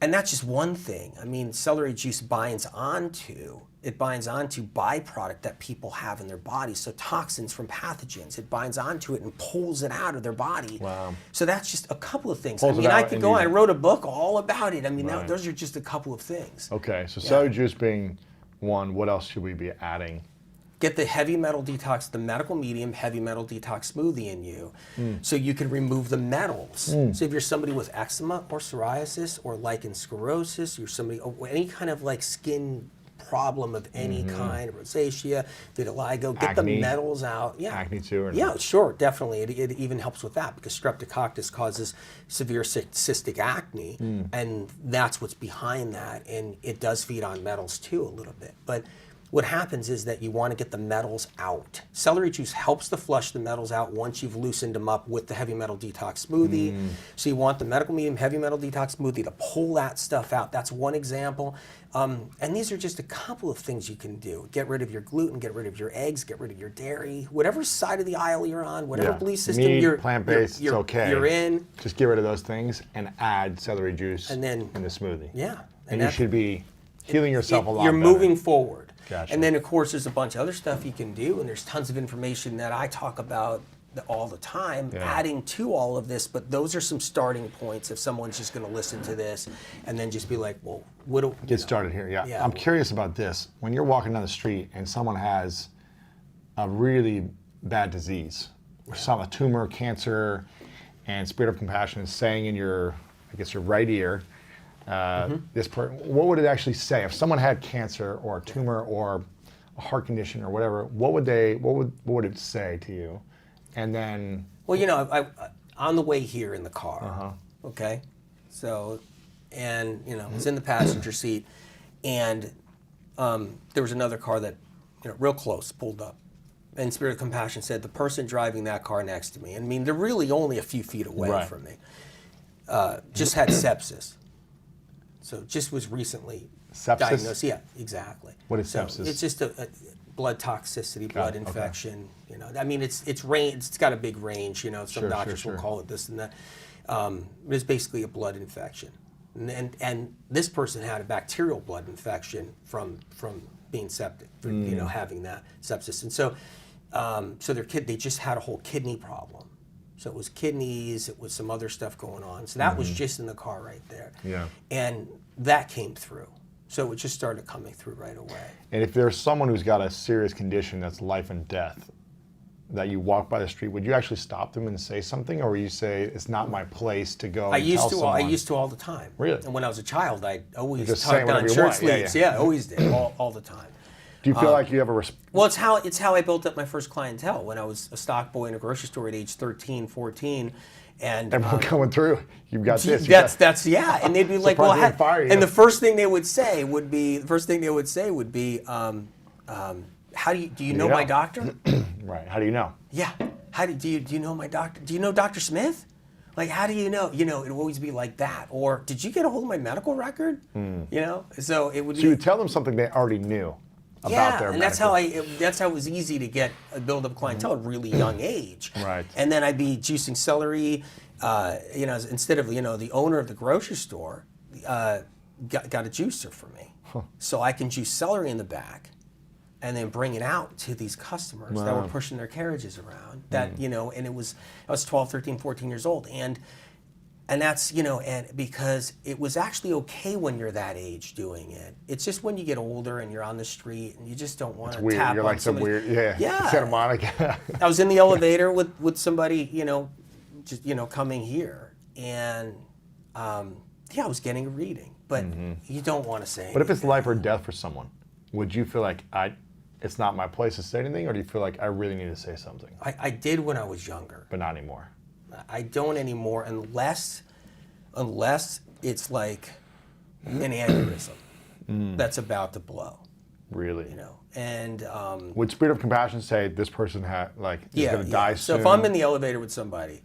And that's just one thing. I mean, celery juice binds onto byproduct that people have in their bodies. So toxins from pathogens, it binds onto it and pulls it out of their body. Wow. So that's just a couple of things. Pulls I it mean, I out could and go on. you- I wrote a book all about it. I mean, Right. those are just a couple of things. Okay. So celery juice being one, what else should we be adding? Get the heavy metal detox, the medical medium heavy metal detox smoothie in you, so you can remove the metals. So if you're somebody with eczema or psoriasis or lichen sclerosis, you're somebody any kind of like skin problem of any kind, rosacea, vitiligo, get Acne. the metals out. Yeah, Acne too, or yeah, no? sure, definitely. It even helps with that because Streptococcus causes severe cystic acne, and that's what's behind that. And it does feed on metals too a little bit, but. What happens is that you want to get the metals out. Celery juice helps to flush the metals out once you've loosened them up with the heavy metal detox smoothie. So you want the medical medium heavy metal detox smoothie to pull that stuff out. That's one example. And these are just a couple of things you can do. Get rid of your gluten, get rid of your eggs, get rid of your dairy, whatever side of the aisle you're on, whatever belief system Meat, you're plant-based, you're, it's okay. you're in. Just get rid of those things and add celery juice And then- in the smoothie. Yeah. And you that- should be healing yourself a lot You're better. moving forward. Gotcha. And then, of course, there's a bunch of other stuff you can do, and there's tons of information that I talk about all the time, adding to all of this. But those are some starting points if someone's just going to listen to this and then just be like, well, what do Get started here, yeah. Yeah. I'm curious about this. When you're walking down the street and someone has a really bad disease, or a tumor, cancer, and Spirit of Compassion is saying in your, I guess your right ear, what would it actually say? If someone had cancer or a tumor or a heart condition or whatever, what would it say to you? And then, Well, I on the way here in the car, okay? So, and, it's in the passenger seat, and there was another car that, real close, pulled up. and Spirit of Compassion said the person driving that car next to me, I mean, they're really only a few feet away Right. from me, just had sepsis. So just was recently Sepsis? diagnosed. Yeah, exactly. What is So sepsis? It's just a blood toxicity, blood it, okay. infection. You know, I mean, it's range. It's got a big range. You know, some Sure, doctors sure. will call it this and that. It's basically a blood infection, and this person had a bacterial blood infection from being septic, you know, having that sepsis, and so they just had a whole kidney problem. So it was kidneys, it was some other stuff going on. So that was just in the car right there. Yeah. And that came through. So it just started coming through right away. And if there's someone who's got a serious condition that's life and death, that you walk by the street, would you actually stop them and say something, or you say it's not my place to go? I and used tell to. someone? I used to all the time. Really? And when I was a child, I always just saying tugged on whatever you shirt want. Yeah, sleeves. yeah. I always did, all the time. Do you feel like you have a Well, it's how I built up my first clientele when I was a stock boy in a grocery store at age 13, 14, and everyone coming through? You've got this. That's yeah, and they'd be like, well, Surprised they didn't fire you. and the first thing they would say would be, how do you know my doctor? Right. How do you know? Yeah, do you know my doctor? Do you know Dr. Smith? Like, how do you know? You know, it would always be like that. Or did you get a hold of my medical record? You know, so it would be. So you would tell them something they already knew about Yeah, their and medical. that's how it was easy to build up clientele at a really young age. Right. And then I'd be juicing celery, you know, instead of, you know, the owner of the grocery store got a juicer for me. So I can juice celery in the back and then bring it out to these customers that were pushing their carriages around that, you know, and I was 12, 13, 14 years old. And that's, you know, and because it was actually okay when you're that age doing it. It's just when you get older and you're on the street and you just don't want to Weird. tap You're on like some somebody. weird, Yeah. Santa Monica. I was in the elevator with somebody, you know, just, you know, coming here. And, yeah, I was getting a reading. But you don't want to say anything. But if it's life or death for someone, would you feel like it's not my place to say anything, or do you feel like I really need to say something? I did when I was younger. But not anymore. I don't anymore unless it's like an aneurysm that's about to blow, Really? you know. And Would Spirit of Compassion say this person is going to die So soon? if I'm in the elevator with somebody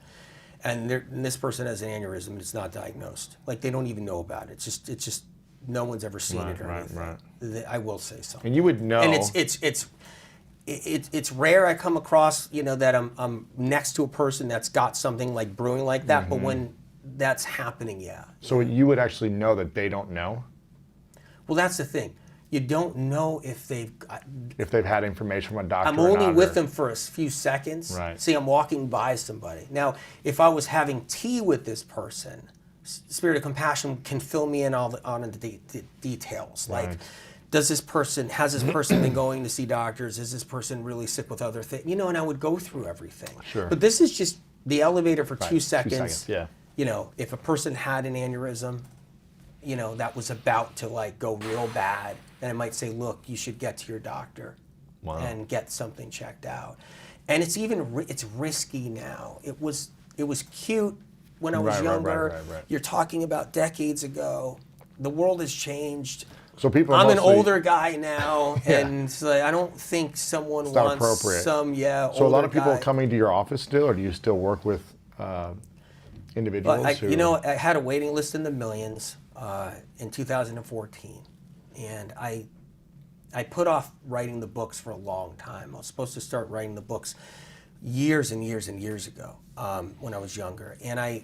and this person has an aneurysm and it's not diagnosed, like they don't even know about it. It's just no one's ever seen it or anything. I will say something. And you would know. And it's rare I come across, you know, that I'm next to a person that's got something like brewing like that. But when that's happening, yeah. So you would actually know that they don't know? Well, that's the thing. You don't know if they've got. If they've had information from a doctor I'm or only not, with or- them for a few seconds. Right. See, I'm walking by somebody. Now, if I was having tea with this person, Spirit of Compassion can fill me in on the details. Like, Right. has this person been going to see doctors? Is this person really sick with other things? You know, and I would go through everything. Sure. But this is just the elevator for 2 2 seconds. seconds, yeah. You know, if a person had an aneurysm, you know, that was about to like go real bad, then I might say, look, you should get to your doctor and get something checked out. And it's even it's risky now. It was cute when I was Right. younger. You're talking about decades ago. The world has changed. So people are I'm an mostly- older guy now, Yeah. and it's like, I don't think someone not wants appropriate. some So a lot older of people guy. are coming to your office still, or do you still work with individuals? Well, who, you know, I had a waiting list in the millions in 2014, and I put off writing the books for a long time. I was supposed to start writing the books years and years and years ago when I was younger, and I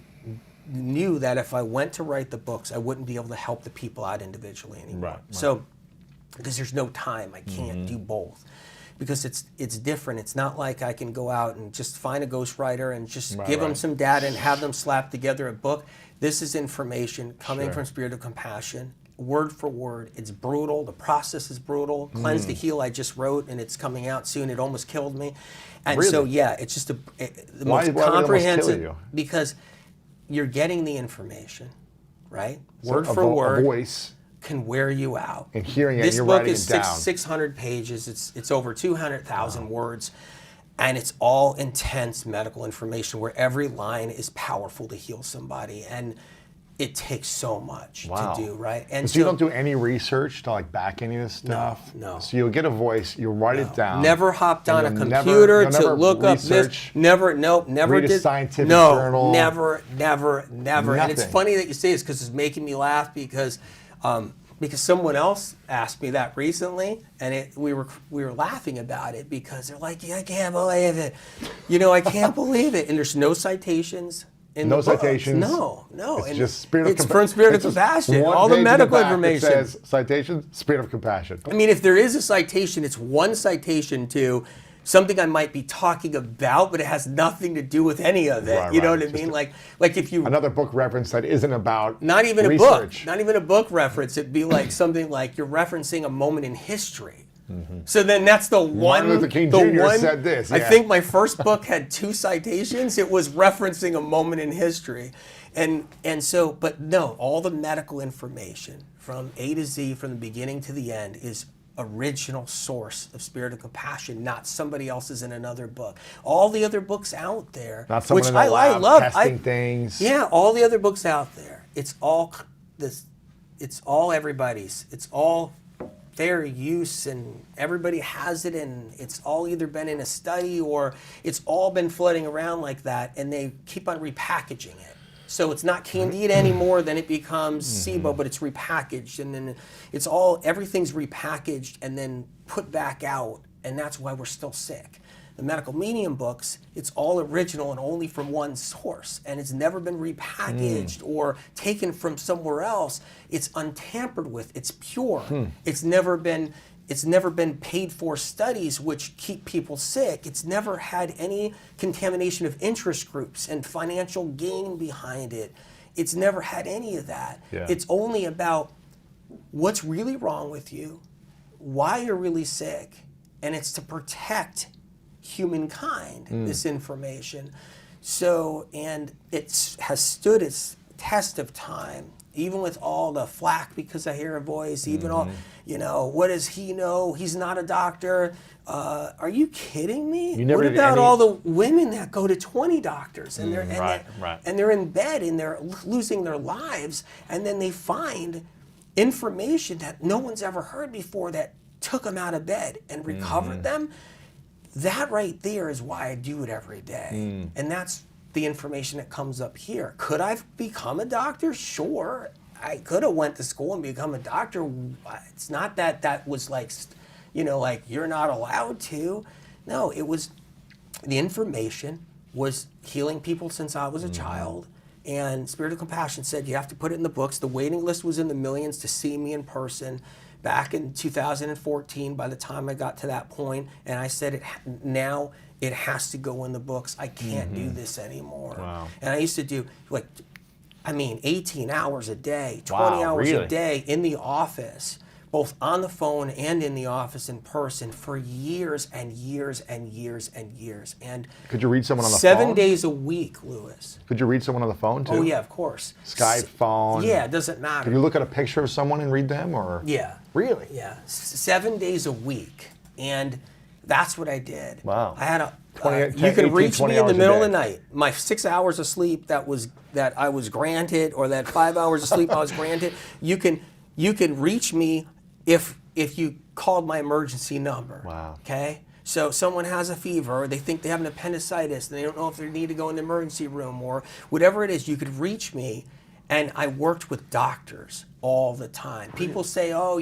knew that if I went to write the books, I wouldn't be able to help the people out individually anymore. Right. So, because there's no time, I can't do both. Because it's different. It's not like I can go out and just find a ghostwriter and just give them some data and have them slap together a book. This is information coming from Spirit of Compassion, word for word. It's brutal. The process is brutal. Cleanse to Heal I just wrote, and it's coming out soon. It almost killed me. And so, Really? yeah, it's just the Why most would it almost comprehensive. kill you? Because you're getting the information, right? So Word a for word a voice can wear you out. and hearing it, This you're book writing is it down. 600 pages. It's over 200,000 words, and it's all intense medical information where every line is powerful to heal somebody. And it takes so much Wow. to do, right? And So you don't do any research to like back any of this stuff? no. So you'll get a voice, you'll write it down. Never hopped on a and computer you'll to never look up this. research, Never read a did. scientific no, journal. never. And it's Nothing. funny that you say this because it's making me laugh because someone else asked me that recently, and we were laughing about it because they're like, yeah, I can't believe it. I can't believe it. And there's no citations. No citations. No. It's And just spirit of it's compassion. from Spirit of Compassion. One All the page in medical back that information. says citations, spirit of compassion. I mean, if there is a citation, it's one citation to something I might be talking about, but it has nothing to do with any of it. Right, you know right. what I Just mean? Like if you Another book reference that isn't about not even research. not even a book reference. It'd be like something like you're referencing a moment in history. So then that's the one. Luther King the Jr. one- said this, I yeah. think my first book had 2 citations. It was referencing a moment in history, and so, but no, all the medical information from A to Z, from the beginning to the end, is original source of Spirit of Compassion, not somebody else's in another book. All the other books out there, Not someone which in the lab love, testing things. Yeah, all the other books out there. It's all this. It's all everybody's. It's all fair use, and everybody has it, and it's all either been in a study or it's all been floating around like that, and they keep on repackaging it. So it's not Candida anymore, then it becomes SIBO, but it's repackaged, and then everything's repackaged and then put back out, and that's why we're still sick. The medical medium books, it's all original and only from one source, and it's never been repackaged or taken from somewhere else. It's untampered with. It's pure. It's never been paid for studies which keep people sick. It's never had any contamination of interest groups and financial gain behind it. It's never had any of that. Yeah. It's only about what's really wrong with you, why you're really sick, and it's to protect humankind, this information. So, and it has stood its test of time, even with all the flack because I hear a voice, even all, what does he know? He's not a doctor. Are you kidding me? You never What did about any- all the women that go to 20 doctors and they're right. and they're in bed and they're losing their lives, and then they find information that no one's ever heard before that took them out of bed and recovered them? That right there is why I do it every day. And that's the information that comes up here. Could I have become a doctor? Sure. I could have went to school and become a doctor. It's not that was like, like you're not allowed to. No, it was, the information was healing people since I was a child. And Spirit of Compassion said, you have to put it in the books. The waiting list was in the millions to see me in person back in 2014 by the time I got to that point. And I said, now it has to go in the books. I can't do this anymore. Wow. And I used to do 18 hours a day, 20 Wow, hours really? a day in the office, both on the phone and in the office in person for years and years and years and years. And Could you read someone on the 7 phone? days a week, Louis. Could you read someone on the phone too? Oh yeah, of course. Skype, phone. Yeah, it doesn't Could matter. you look at a picture of someone and read them, or? Yeah. Really? Yeah, 7 days a week, and that's what I did. Wow. I had 20 you can 18, reach 20 me in the hours a middle of the day. night. My 6 hours of sleep that I was granted, or that 5 hours of sleep I was granted. You can reach me if you called my emergency number. Wow. Okay. So someone has a fever, or they think they have an appendicitis, and they don't know if they need to go in the emergency room, or whatever it is. You could reach me. And I worked with doctors all the time. People say, "Oh,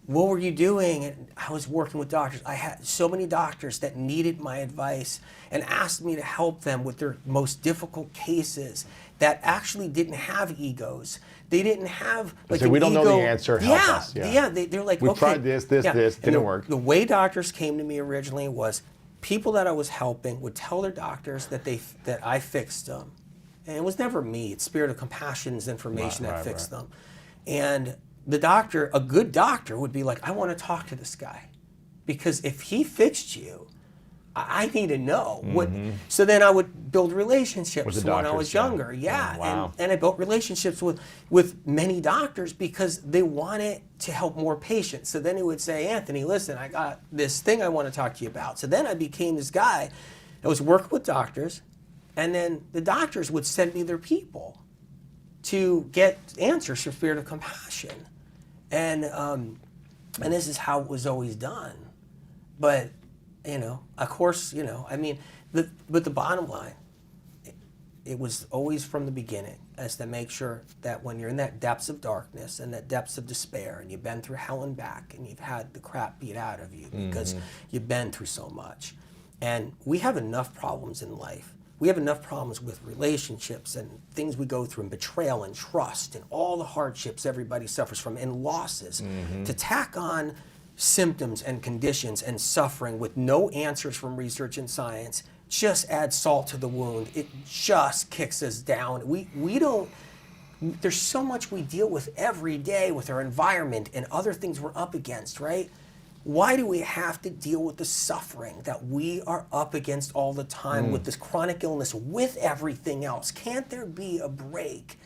what were you doing?" And I was working with doctors. I had so many doctors that needed my advice and asked me to help them with their most difficult cases that actually didn't have egos. They didn't have like say, an "We don't know ego." the answer, help us. Yeah. They're like, We've okay. tried this, And didn't work. The way doctors came to me originally was people that I was helping would tell their doctors that I fixed them. And it was never me. It's Spirit of Compassion's information that fixed them. And the doctor, a good doctor, would be like, I want to talk to this guy. Because if he fixed you, I need to know. What. So then I would build relationships With the when I doctors, was yeah. younger. Yeah. Wow. And I built relationships with many doctors because they wanted to help more patients. So then he would say, Anthony, listen, I got this thing I want to talk to you about. So then I became this guy that was working with doctors. And then the doctors would send me their people. to get answers for spirit of compassion. And this is how it was always done. But, of course, I mean, but the bottom line, it was always from the beginning as to make sure that when you're in that depths of darkness and that depths of despair and you've been through hell and back and you've had the crap beat out of you because you've been through so much. And we have enough problems in life. We have enough problems with relationships and things we go through and betrayal and trust and all the hardships everybody suffers from and losses. To tack on symptoms and conditions and suffering with no answers from research and science just adds salt to the wound. It just kicks us down. We don't, there's so much we deal with every day with our environment and other things we're up against, right? Why do we have to deal with the suffering that we are up against all the time with this chronic illness, with everything else? Can't there be a break?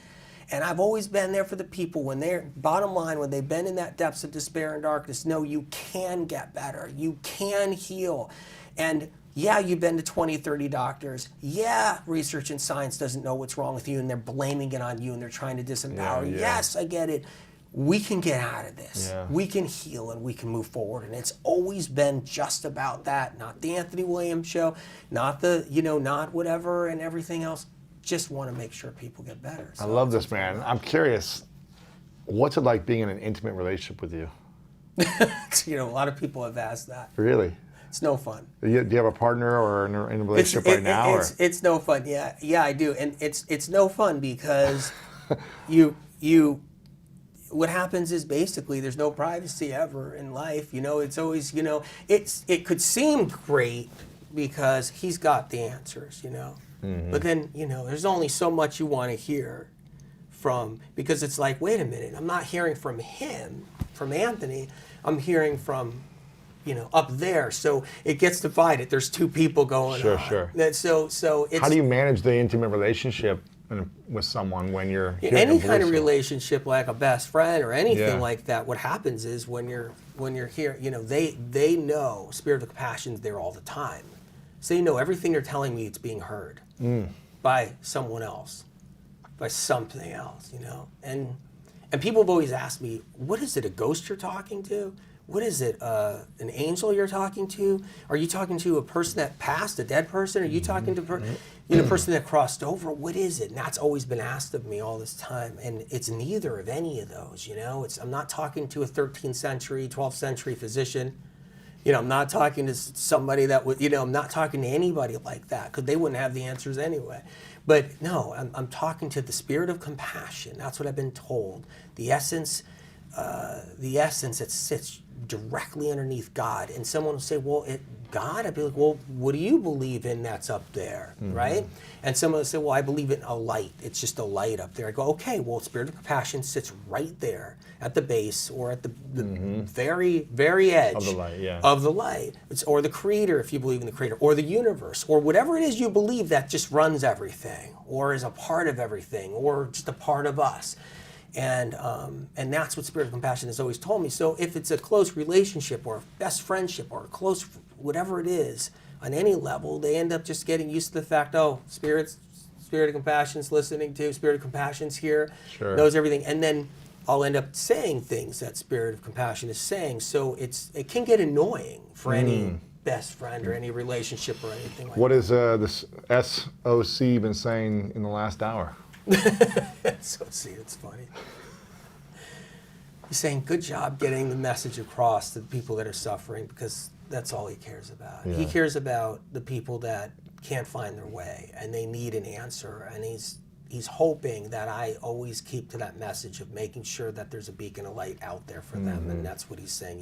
And I've always been there for the people when they're, bottom line, when they've been in that depths of despair and darkness, no, you can get better. You can heal. And yeah, you've been to 20, 30 doctors. Yeah, research and science doesn't know what's wrong with you and they're blaming it on you and they're trying to disempower you. Yes, I get it. We can get out of this. Yeah. We can heal and we can move forward. And it's always been just about that. Not the Anthony Williams show, not the, not whatever and everything else. Just want to make sure people get better. I love this, man. I'm curious, what's it like being in an intimate relationship with you? A lot of people have asked that. Really? It's no fun. Do you have a partner or in a relationship right now? It's no fun. Yeah, I do, and it's no fun because what happens is basically there's no privacy ever in life. It's always it could seem great because he's got the answers. But then there's only so much you want to hear from, because it's like, wait a minute, I'm not hearing from him, from Anthony. I'm hearing from up there, so it gets divided. There's two people going on. Sure. So it's, how do you manage the intimate relationship with someone when you're hearing any kind of relationship, like a best friend or anything like that? What happens is when you're here, they know Spirit of Compassion's there all the time, so they know everything they're telling me. It's being heard by someone else, by something else, and people have always asked me, what is it, a ghost you're talking to? What is it, an angel you're talking to? Are you talking to a person that passed, a dead person? Are you talking to a person that crossed over? What is it? And that's always been asked of me all this time. And it's neither of any of those, I'm not talking to a 13th century, 12th century physician. I'm not talking to somebody that would, I'm not talking to anybody like that, because they wouldn't have the answers anyway. But no, I'm talking to the Spirit of Compassion. That's what I've been told. The essence that sits directly underneath God. And someone will say, well, God? I'd be like, well, what do you believe in that's up there, right? And someone will say, well, I believe in a light. It's just a light up there. I go, okay, well, Spirit of Compassion sits right there at the base or at the very, very edge of the light, of the light. Or the Creator, if you believe in the Creator, or the universe, or whatever it is you believe that just runs everything, or is a part of everything, or just a part of us. And that's what Spirit of Compassion has always told me. So if it's a close relationship or a best friendship or a close, whatever it is, on any level, they end up just getting used to the fact, oh, Spirit of Compassion's listening to, Spirit of Compassion's here, knows everything. And then I'll end up saying things that Spirit of Compassion is saying. So it can get annoying for any best friend or any relationship or anything like that. What has this SOC been saying in the last hour? So see, it's funny. He's saying, good job getting the message across to the people that are suffering, because that's all he cares about. Yeah. He cares about the people that can't find their way and they need an answer, and he's hoping that I always keep to that message of making sure that there's a beacon of light out there for them. And that's what he's saying.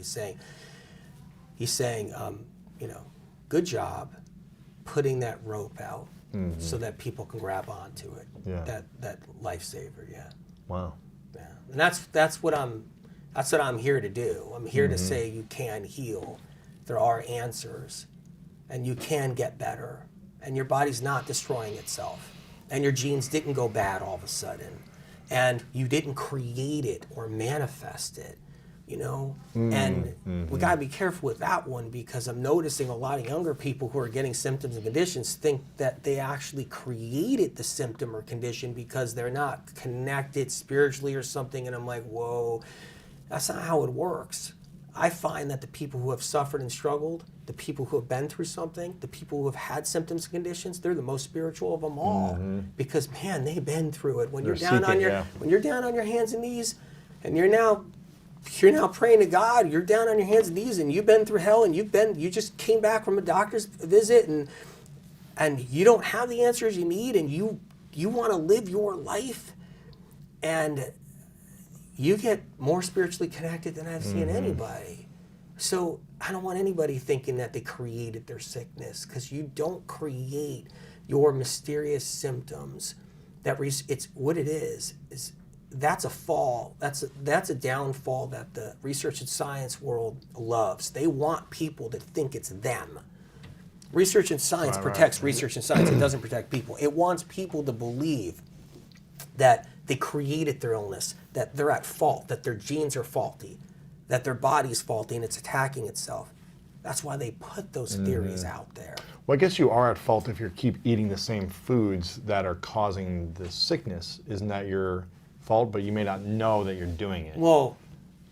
He's saying, good job putting that rope out so that people can grab onto it. Yeah. That lifesaver. Yeah. Wow. Yeah. And that's what I'm here to do. I'm here to say you can heal. There are answers, and you can get better, and your body's not destroying itself, and your genes didn't go bad all of a sudden, and you didn't create it or manifest it. you know? And we got to be careful with that one, because I'm noticing a lot of younger people who are getting symptoms and conditions think that they actually created the symptom or condition because they're not connected spiritually or something. And I'm like, whoa, that's not how it works. I find that the people who have suffered and struggled, the people who have been through something, the people who have had symptoms and conditions, they're the most spiritual of them all. Because man, they've been through it. When you're down on your when you're down on your hands and knees, and you're now praying to God, you're down on your hands and knees, and you've been through hell, and you just came back from a doctor's visit, and you don't have the answers you need, and you want to live your life, and you get more spiritually connected than I've seen anybody. So I don't want anybody thinking that they created their sickness, because you don't create your mysterious symptoms. It's what it is that's a fall. That's a downfall that the research and science world loves. They want people to think it's them. Research and science protects research and science. It doesn't protect people. It wants people to believe that they created their illness, that they're at fault, that their genes are faulty, that their body's faulty and it's attacking itself. That's why they put those theories out there. Well, I guess you are at fault if you keep eating the same foods that are causing the sickness. Isn't that your fault? But you may not know that you're doing it. Well,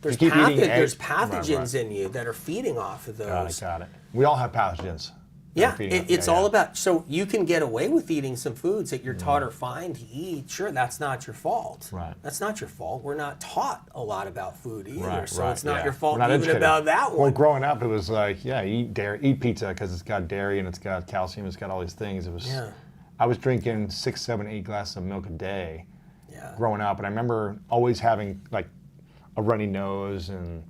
there's keep eating there's eggs. pathogens in you that are feeding off of those. Got it. We all have pathogens. Yeah, it's all about, so you can get away with eating some foods that you're taught are fine to eat. Sure, that's not your fault. Right. That's not your fault. We're not taught a lot about food either, so it's yeah. not your fault We're not even educated. about that one. Well, growing up, it was like, yeah, eat pizza because it's got dairy and it's got calcium, it's got all these things. It was. Yeah. I was drinking 6, 7, 8 glasses of milk a day Yeah. growing up, and I remember always having like a runny nose and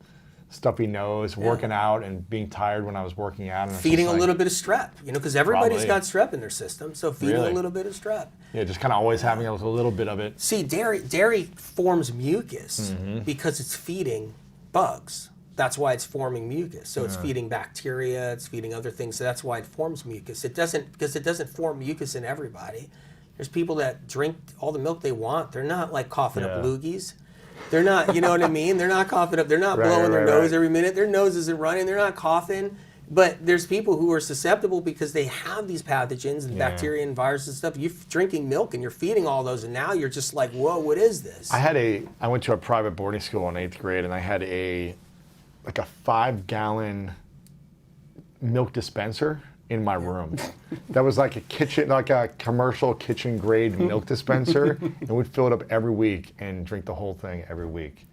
stuffy nose, working out and being tired when I was working out. And Feeding a little bit of strep, because everybody's Probably. got strep in their system, so feeding Really? a little bit of strep. Yeah, just kind of always having a little bit of it. See, dairy forms mucus Mm-hmm. because it's feeding bugs. That's why it's forming mucus. So it's feeding bacteria, it's feeding other things. So that's why it forms mucus. It doesn't form mucus in everybody. There's people that drink all the milk they want. They're not like coughing up loogies. They're not, you know what I mean? They're not coughing up. They're not blowing their nose every minute. Their nose isn't running. They're not coughing. But there's people who are susceptible because they have these pathogens and bacteria and viruses and stuff. You're drinking milk and you're feeding all those, and now you're just like, whoa, what is this? I went to a private boarding school in 8th grade, and I had a 5-gallon milk dispenser in my room. That was like a commercial kitchen grade milk dispenser, and we'd fill it up every week and drink the whole thing every week.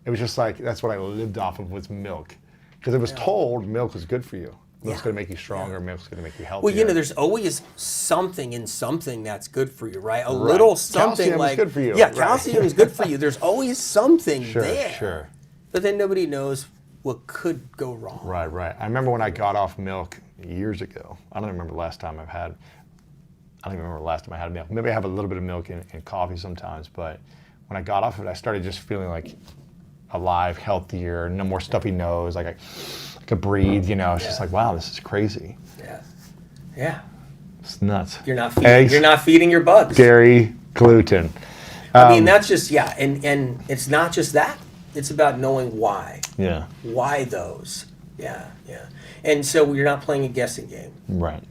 It was just like, that's what I lived off of, was milk. Because it was told milk is good for you. Milk's going to make you stronger, milk's going to make you healthier. Well, there's always something in something that's good for you, right? A little something calcium is good for you. Yeah, Right. calcium is good for you. There's always something there. Sure. But then nobody knows what could go wrong. Right. I remember when I got off milk years ago. I don't remember the last time I had milk. Maybe I have a little bit of milk in coffee sometimes, but when I got off of it, I started just feeling like alive, healthier, no more stuffy nose, like I could breathe, It's just like, wow, this is crazy. Yeah. It's nuts. You're not feeding, Eggs, you're not feeding your bugs. dairy, gluten. I mean, that's just, and it's not just that. It's about knowing why. Yeah. Why those. Yeah. And so you're not playing a guessing game. Right.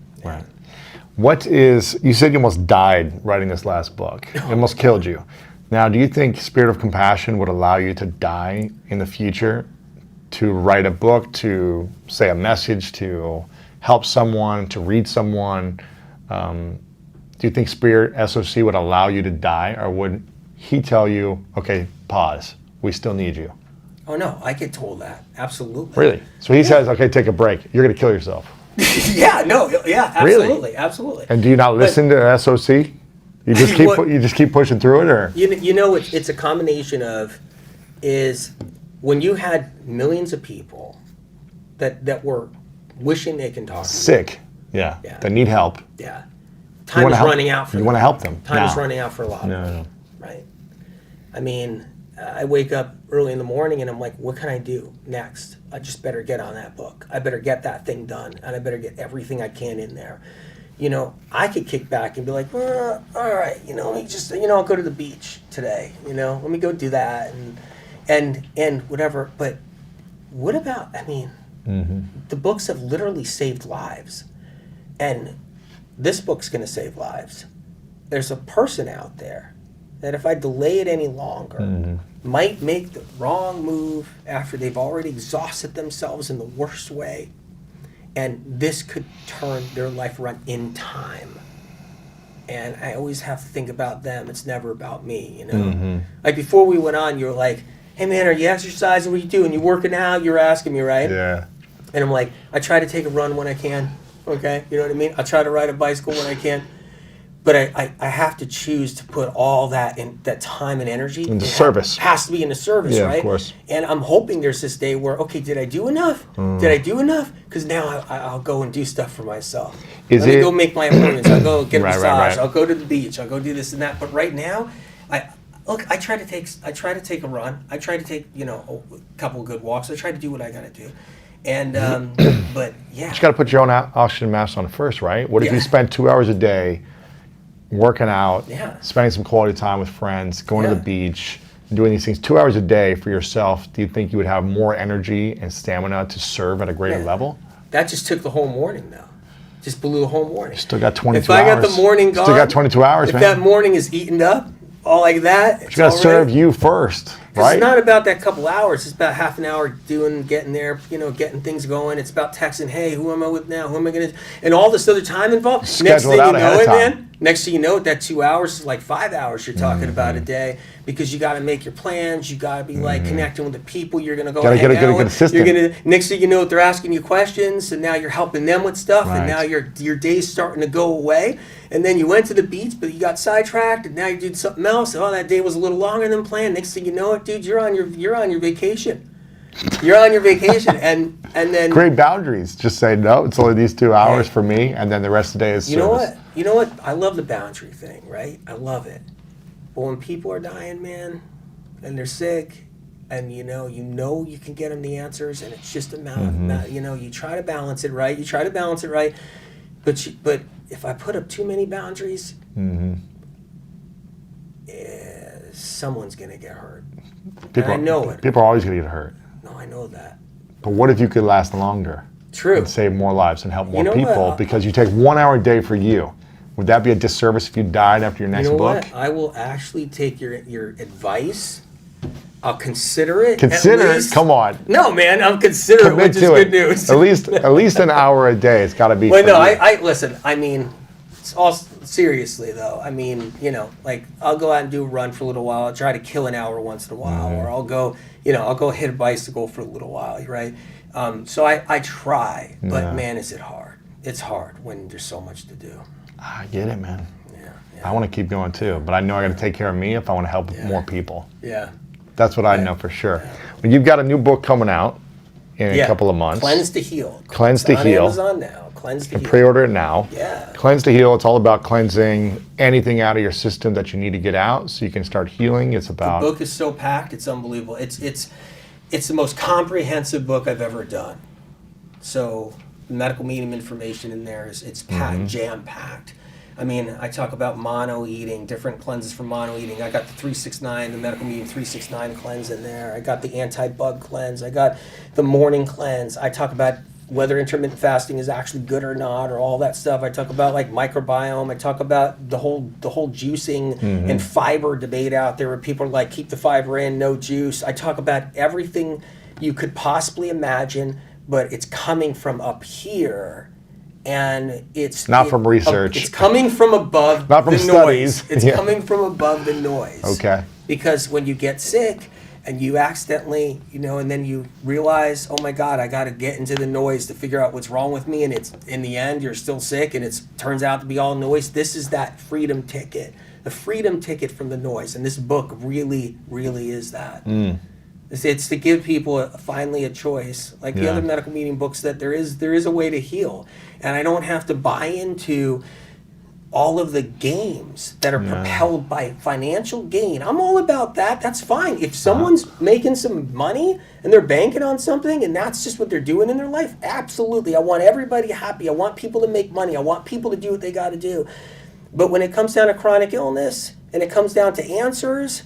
You said you almost died writing this last book. It almost killed you. Now, do you think Spirit of Compassion would allow you to die in the future to write a book, to say a message, to help someone, to read someone? Do you think Spirit SOC would allow you to die, or would he tell you, okay, pause, we still need you? Oh, no, I get told that. Absolutely. Really? So he says, okay, take a break. You're going to kill yourself. Absolutely. Absolutely. And do you not listen to SOC? You just keep pushing through it, or it's a combination of is when you had millions of people that were wishing they can talk. Sick, yeah, that need help. Yeah, time is running out for. You want to help them. Time is running out for a lot of them. Right. I mean, I wake up early in the morning and I'm like, what can I do next? I just better get on that book. I better get that thing done, and I better get everything I can in there. I could kick back and be like, well, all right, let me just, I'll go to the beach today, let me go do that. And, and whatever. But what about? I mean, the books have literally saved lives, and this book's going to save lives. There's a person out there that if I delay it any longer, might make the wrong move after they've already exhausted themselves in the worst way, and this could turn their life around in time. And I always have to think about them. It's never about me, you know? Like before we went on, you were like, hey man, are you exercising? What are you doing? You working out? You were asking me, right? Yeah. And I'm like, I try to take a run when I can, okay? You know what I mean? I try to ride a bicycle when I can. But I have to choose to put all that in that time and energy into service. Has to be in the service, right? Of course. And I'm hoping there's this day where, okay, did I do enough? Did I do enough? Because now I'll go and do stuff for myself. Let me go make my appointments. I'll go get a massage. I'll go to the beach. I'll go do this and that. But right now, I try to take a run. I try to take a couple of good walks. I try to do what I got to do. And but yeah, you got to put your own oxygen mask on first, right? What if you spend 2 hours a day working out, spending some quality time with friends, going to the beach, doing these things 2 hours a day for yourself? Do you think you would have more energy and stamina to serve at a greater level? That just took the whole morning, though. Just blew the whole morning. You still got 22 hours. If I got the morning gone, still got 22 hours, man. If that morning is eaten up, all like that, you got to serve you first, right? It's not about that couple hours. It's about half an hour getting there, getting things going. It's about texting, hey, who am I with now? Who am I going to... And all this other time involved. Schedule it out ahead of time. Man, next thing you know, that 2 hours is like 5 hours you're talking about a day, because you got to make your plans. You got to be like connecting with the people you're going to go hang out with. Get a good assistant. Next thing you know, they're asking you questions, and now you're helping them with stuff, and now your day's starting to go away. And then you went to the beach, but you got sidetracked, and now you did something else. Oh, that day was a little longer than planned. Next thing you know it, dude, you're on your vacation. You're on your vacation, and then great boundaries. Just say no. It's only these 2 hours for me, and then the rest of the day is service. You know what? I love the boundary thing, right? I love it. But when people are dying, man, and they're sick, and you can get them the answers, and it's just a matter. You try to balance it right. But if I put up too many boundaries, someone's gonna get hurt. I know it. People are always gonna get hurt. No, I know that. But what if you could last longer? True. And save more lives and help more people because you take 1 hour a day for you. Would that be a disservice if you died after your next book? What? I will actually take your advice. I'll consider it. Consider it? Come on. No, man, I'll consider it, which is good news. At least an hour a day. It's got to be. Well, no, I listen. I mean, all seriously though. I mean, like I'll go out and do a run for a little while. I'll try to kill an hour once in a while, or I'll go hit a bicycle for a little while, right? So I try, but man, is it hard? It's hard when there's so much to do. I get it, man. Yeah. I want to keep going too, but I know I got to take care of me if I want to help more people. Yeah. That's what I know for sure. Well, you've got a new book coming out in a couple of months. Cleanse to Heal. Cleanse to Heal. On Amazon now. Cleanse to Heal. Pre-order it now. Yeah. Cleanse to Heal. It's all about cleansing anything out of your system that you need to get out, so you can start healing. It's about. The book is so packed. It's unbelievable. It's the most comprehensive book I've ever done. So the medical medium information in there it's packed, jam-packed. I mean, I talk about mono eating, different cleanses for mono eating. I got the 369, the medical medium 369 cleanse in there. I got the anti-bug cleanse. I got the morning cleanse. I talk about whether intermittent fasting is actually good or not, or all that stuff. I talk about like microbiome. I talk about the whole juicing and fiber debate out there where people are like, keep the fiber in, no juice. I talk about everything you could possibly imagine, but it's coming from up here. And it's not from research. It's coming from above not from the studies. Noise. It's coming from above the noise. Okay. Because when you get sick and you accidentally, and then you realize, oh my God, I got to get into the noise to figure out what's wrong with me, and it's in the end you're still sick, and it turns out to be all noise. This is that freedom ticket, the freedom ticket from the noise, and this book really, really is that. It's to give people finally a choice, like the other medical medium books, that there is a way to heal, and I don't have to buy into all of the games that are propelled by financial gain. I'm all about that. That's fine. If someone's making some money and they're banking on something and that's just what they're doing in their life, absolutely. I want everybody happy. I want people to make money. I want people to do what they got to do. But when it comes down to chronic illness and it comes down to answers,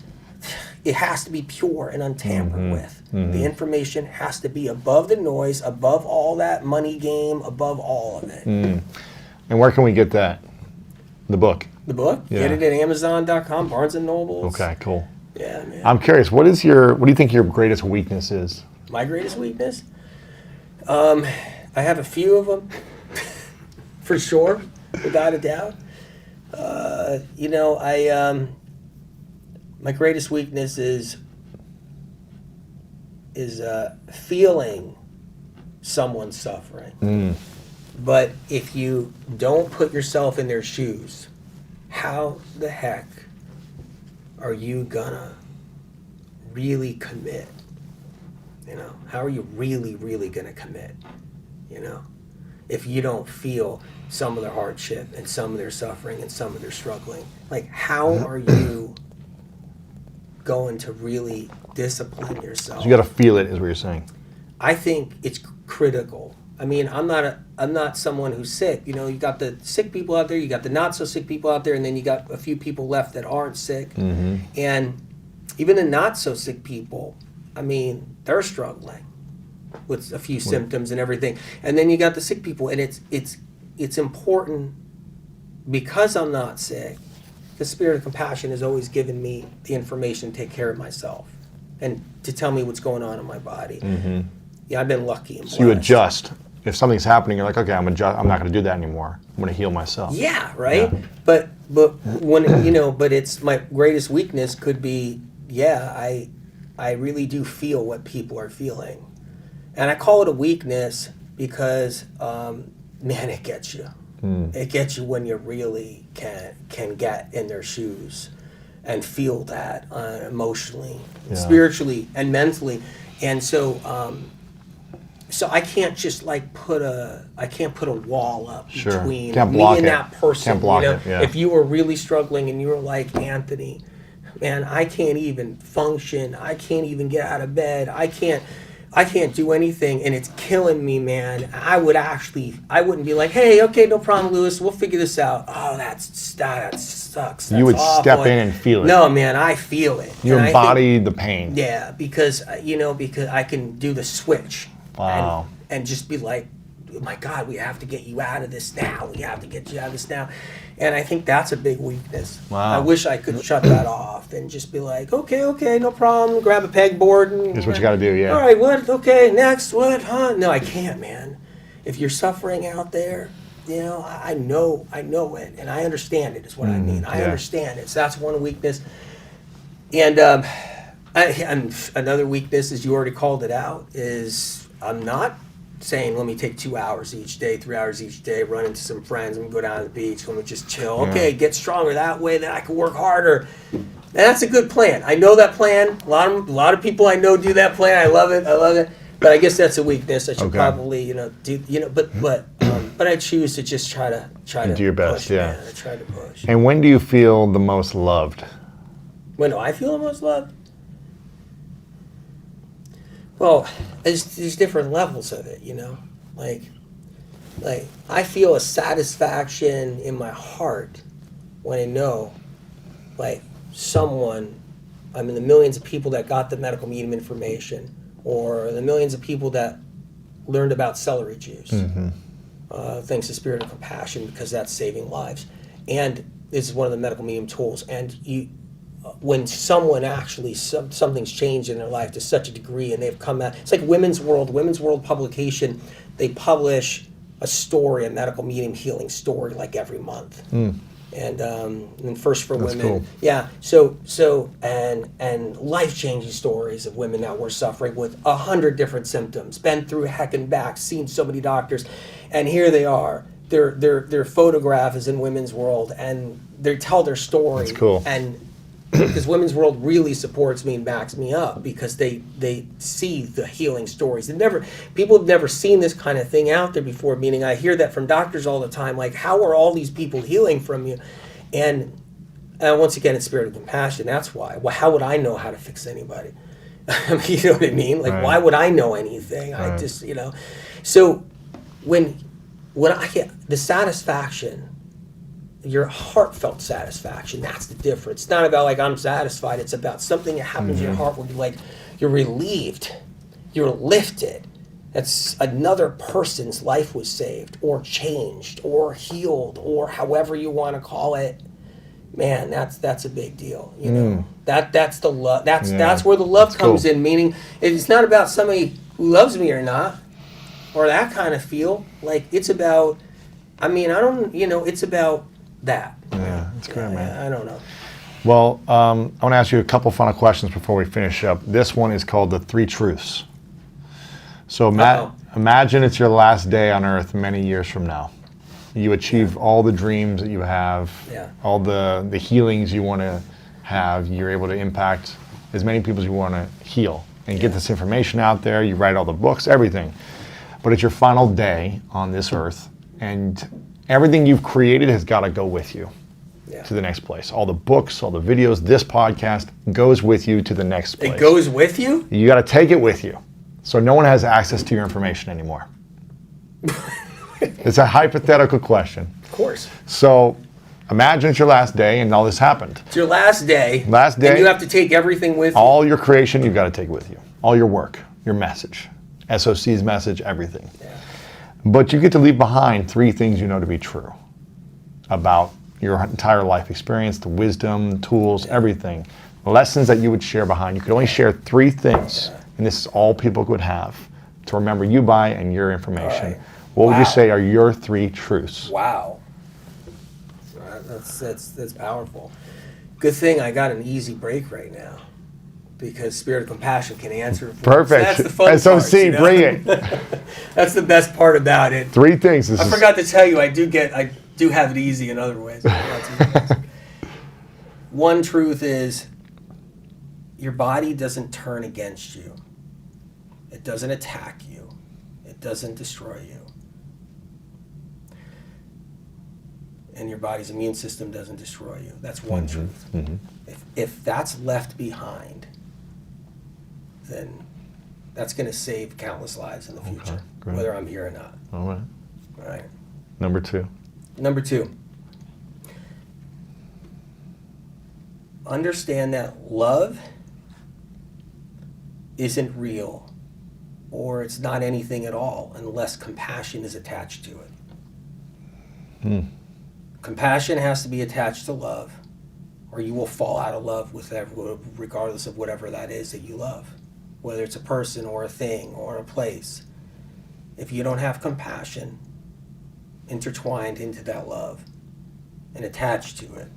it has to be pure and untampered with. The information has to be above the noise, above all that money game, above all of it. And where can we get that? The book? The book? Yeah. Get it at Amazon.com, Barnes & Nobles. Okay, cool. Yeah, man. I'm curious, what do you think your greatest weakness is? My greatest weakness? I have a few of them, for sure, without a doubt. My greatest weakness is feeling someone suffering. But if you don't put yourself in their shoes, how the heck are you gonna really commit? How are you really, really gonna commit? If you don't feel some of their hardship and some of their suffering and some of their struggling, like how are you going to really discipline yourself? You got to feel it, is what you're saying. I think it's critical. I mean, I'm not someone who's sick. You got the sick people out there, you got the not so sick people out there, and then you got a few people left that aren't sick. And even the not so sick people, I mean, they're struggling with a few symptoms and everything. And then you got the sick people, and it's important because I'm not sick. The spirit of compassion has always given me the information to take care of myself and to tell me what's going on in my body. Yeah, I've been lucky. So you adjust. If something's happening, you're like, okay, I'm not going to do that anymore. I'm going to heal myself. Yeah, right. Yeah. But when but it's my greatest weakness could be, I really do feel what people are feeling, and I call it a weakness because, man, it gets you. It gets you when you really can get in their shoes and feel that emotionally, spiritually, and mentally, and so I can't just like put a wall up between me and that person. Can't block it. Yeah. If you were really struggling and you were like, Anthony, man, I can't even function. I can't even get out of bed. I can't do anything, and it's killing me, man. I wouldn't be like, hey, okay, no problem, Lewis, we'll figure this out. Oh, that sucks. You would That's step awful. in and feel it. No, man, I feel it. You And embody the pain. yeah, because I can do the switch. Wow. And just be like, oh my God, we have to get you out of this now. We have to get you out of this now. And I think that's a big weakness. Wow. I wish I could shut that off and just be like, okay, no problem. Grab a pegboard and Here's what you got to do, yeah. all right, what? Okay, next, what? Huh? No, I can't, man. If you're suffering out there, I know it, and I understand it. Is what I mean. I understand it. So that's one weakness. And and another weakness, as you already called it out, is I'm not saying let me take 2 hours each day, 3 hours each day, run into some friends, and go down to the beach, let me just chill. Yeah. Okay, get stronger that way, then I can work harder. And that's a good plan. I know that plan. A lot of people I know do that plan. I love it. But I guess that's a weakness. I should probably do but I choose to just try to do your best. push, Yeah. man. I try to push. And when do you feel the most loved? When do I feel the most loved? Well, there's different levels of it, Like I feel a satisfaction in my heart when I know, like, someone, I mean, the millions of people that got the medical medium information, or the millions of people that learned about celery juice, thanks to Spirit of Compassion, because that's saving lives. And this is one of the medical medium tools. And when someone actually, something's changed in their life to such a degree, and they've come out, it's like Women's World publication, they publish a story, a medical medium healing story, like every month. And First for That's Women. cool. Yeah, so and life-changing stories of women that were suffering with 100 different symptoms, been through heck and back, seen so many doctors, and here they are. Their photograph is in Women's World, and they tell their story. That's cool. And because Women's World really supports me and backs me up, because they see the healing stories. People have never seen this kind of thing out there before, meaning I hear that from doctors all the time, like, how are all these people healing from you? And once again, it's Spirit of Compassion, that's why. Well, how would I know how to fix anybody? I mean, you know what I mean? Like, Right. Why would I know anything? I Right. just, So when I get the satisfaction your heartfelt satisfaction. That's the difference. It's not about like I'm satisfied. It's about something that happens in your heart where you're relieved, you're lifted. That's another person's life was saved or changed or healed or however you want to call it. Man, that's a big deal. You know, that's the love. That's where the love comes in. Meaning, it's not about somebody who loves me or not, or that kind of feel. Like it's about. I mean, I don't. You know, it's about that. Yeah, that's great, man. I don't know. Well, I want to ask you a couple final questions before we finish up. This one is called the 3 Truths. So imagine it's your last day on Earth many years from now. You achieve all the dreams that you have, all the healings you want to have. You're able to impact as many people as you want to heal and get this information out there. You write all the books, everything. But it's your final day on this earth, and everything you've created has got to go with you to the next place. All the books, all the videos, this podcast goes with you to the next place. It goes with you? You got to take it with you. So no one has access to your information anymore. It's a hypothetical question. Of course. So imagine it's your last day and all this happened. It's your last day. Last day. And you have to take everything with you. All your creation, you've got to take with you. All your work, your message, SOC's message, everything. Yeah. But you get to leave behind 3 things you know to be true about your entire life experience, the wisdom, tools, everything. Lessons that you would share behind. You could only share 3 things, and this is all people could have to remember you by and your information. Right. What would you say are your 3 truths? Wow. That's powerful. Good thing I got an easy break right now, because Spirit of Compassion can answer. Perfect. That's the fun SOC, part, you know? bring it. That's the best part about it. 3 things. I forgot to tell you, I do have it easy in other ways. One truth is, your body doesn't turn against you. It doesn't attack you. It doesn't destroy you. And your body's immune system doesn't destroy you. That's one truth. Mm-hmm. If that's left behind, then that's going to save countless lives in the future, whether I'm here or not. All right. All right. Number 2. Number 2. Understand that love isn't real, or it's not anything at all unless compassion is attached to it. Compassion has to be attached to love, or you will fall out of love with regardless of whatever that is that you love, whether it's a person or a thing or a place. If you don't have compassion intertwined into that love and attached to it,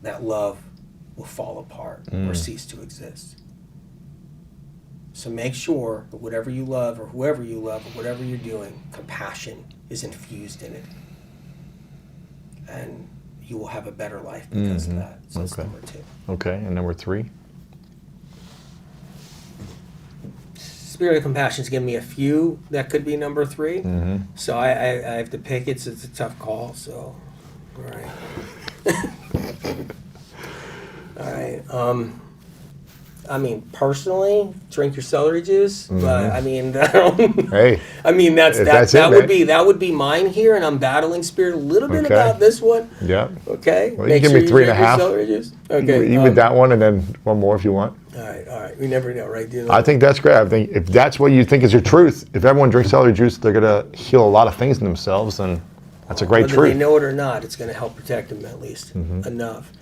that love will fall apart or cease to exist. So make sure that whatever you love or whoever you love or whatever you're doing, compassion is infused in it. And you will have a better life because of that. So that's number 2. Okay, and number 3? Spirit of Compassion's given me a few that could be number 3. So I have to pick. It's a tough call. So, all right. All right. I mean, personally, drink your celery juice. But I mean, hey, I mean that would be mine here, and I'm battling Spirit a little bit about this one. Yeah. Okay. Well, you give me 3.5. Celery juice. Okay. You with that one, and then one more if you want. All right. We never know, right? I think that's great. I think if that's what you think is your truth, if everyone drinks celery juice, they're gonna heal a lot of things in themselves, and that's a great truth. Whether they know it or not, it's going to help protect them at least enough.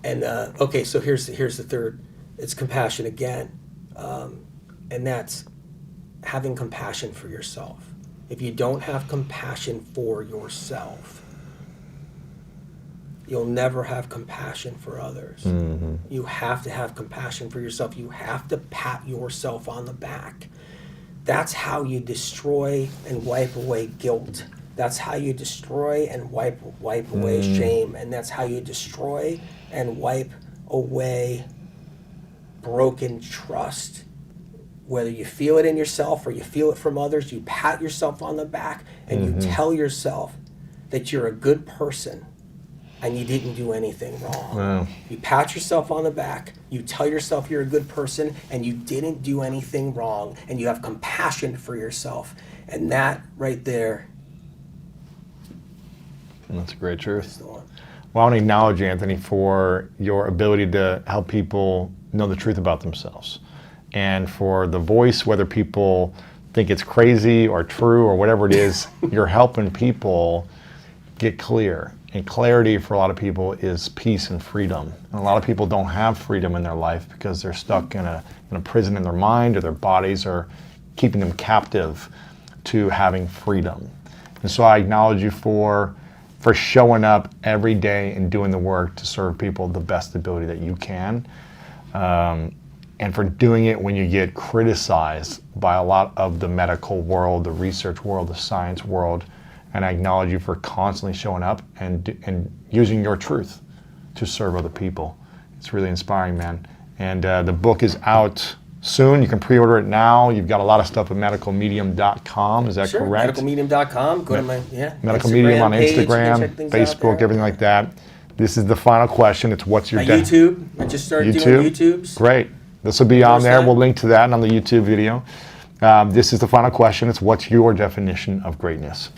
And okay, so here's the third. It's compassion again, and that's having compassion for yourself. If you don't have compassion for yourself, you'll never have compassion for others. You have to have compassion for yourself. You have to pat yourself on the back. That's how you destroy and wipe away guilt. That's how you destroy and wipe away shame. And that's how you destroy and wipe away broken trust. Whether you feel it in yourself or you feel it from others, you pat yourself on the back and you tell yourself that you're a good person and you didn't do anything wrong. Wow. You pat yourself on the back, you tell yourself you're a good person and you didn't do anything wrong, and you have compassion for yourself. And that right there That's a great truth. Is the one. Well, I want to acknowledge you, Anthony, for your ability to help people know the truth about themselves, and for the voice, whether people think it's crazy or true or whatever it is, you're helping people get clear. And clarity for a lot of people is peace and freedom. And a lot of people don't have freedom in their life because they're stuck in a prison in their mind, or their bodies are keeping them captive to having freedom. And so I acknowledge you for showing up every day and doing the work to serve people the best ability that you can. And for doing it when you get criticized by a lot of the medical world, the research world, the science world. And I acknowledge you for constantly showing up and using your truth to serve other people. It's really inspiring, man. And the book is out soon. You can pre-order it now. You've got a lot of stuff at medicalmedium.com. Is that Sure, correct? medicalmedium.com. Go to my Medical Medium on page. You can Instagram, check things out Facebook, there. everything like that. This is the final question. It's what's your My YouTube. I just started doing YouTubes. Great. This will be on there. time. We'll link to that and on the YouTube video. This is the final question. It's what's your definition of greatness?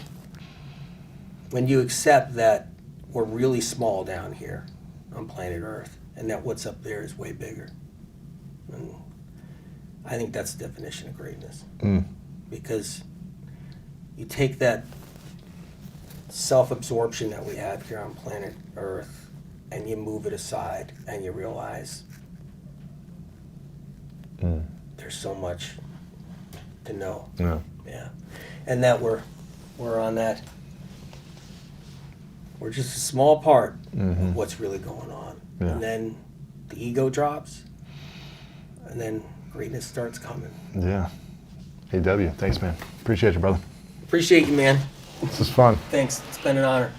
When you accept that we're really small down here on planet Earth, and that what's up there is way bigger. And I think that's the definition of greatness. Because you take that self-absorption that we have here on planet Earth and you move it aside and you realize there's so much to know. Yeah. And that we're on that, we're just a small part of what's really going on. Yeah. And then the ego drops and then greatness starts coming. Yeah. AW, thanks, man. Appreciate you, brother. Appreciate you, man. This is fun. Thanks. It's been an honor.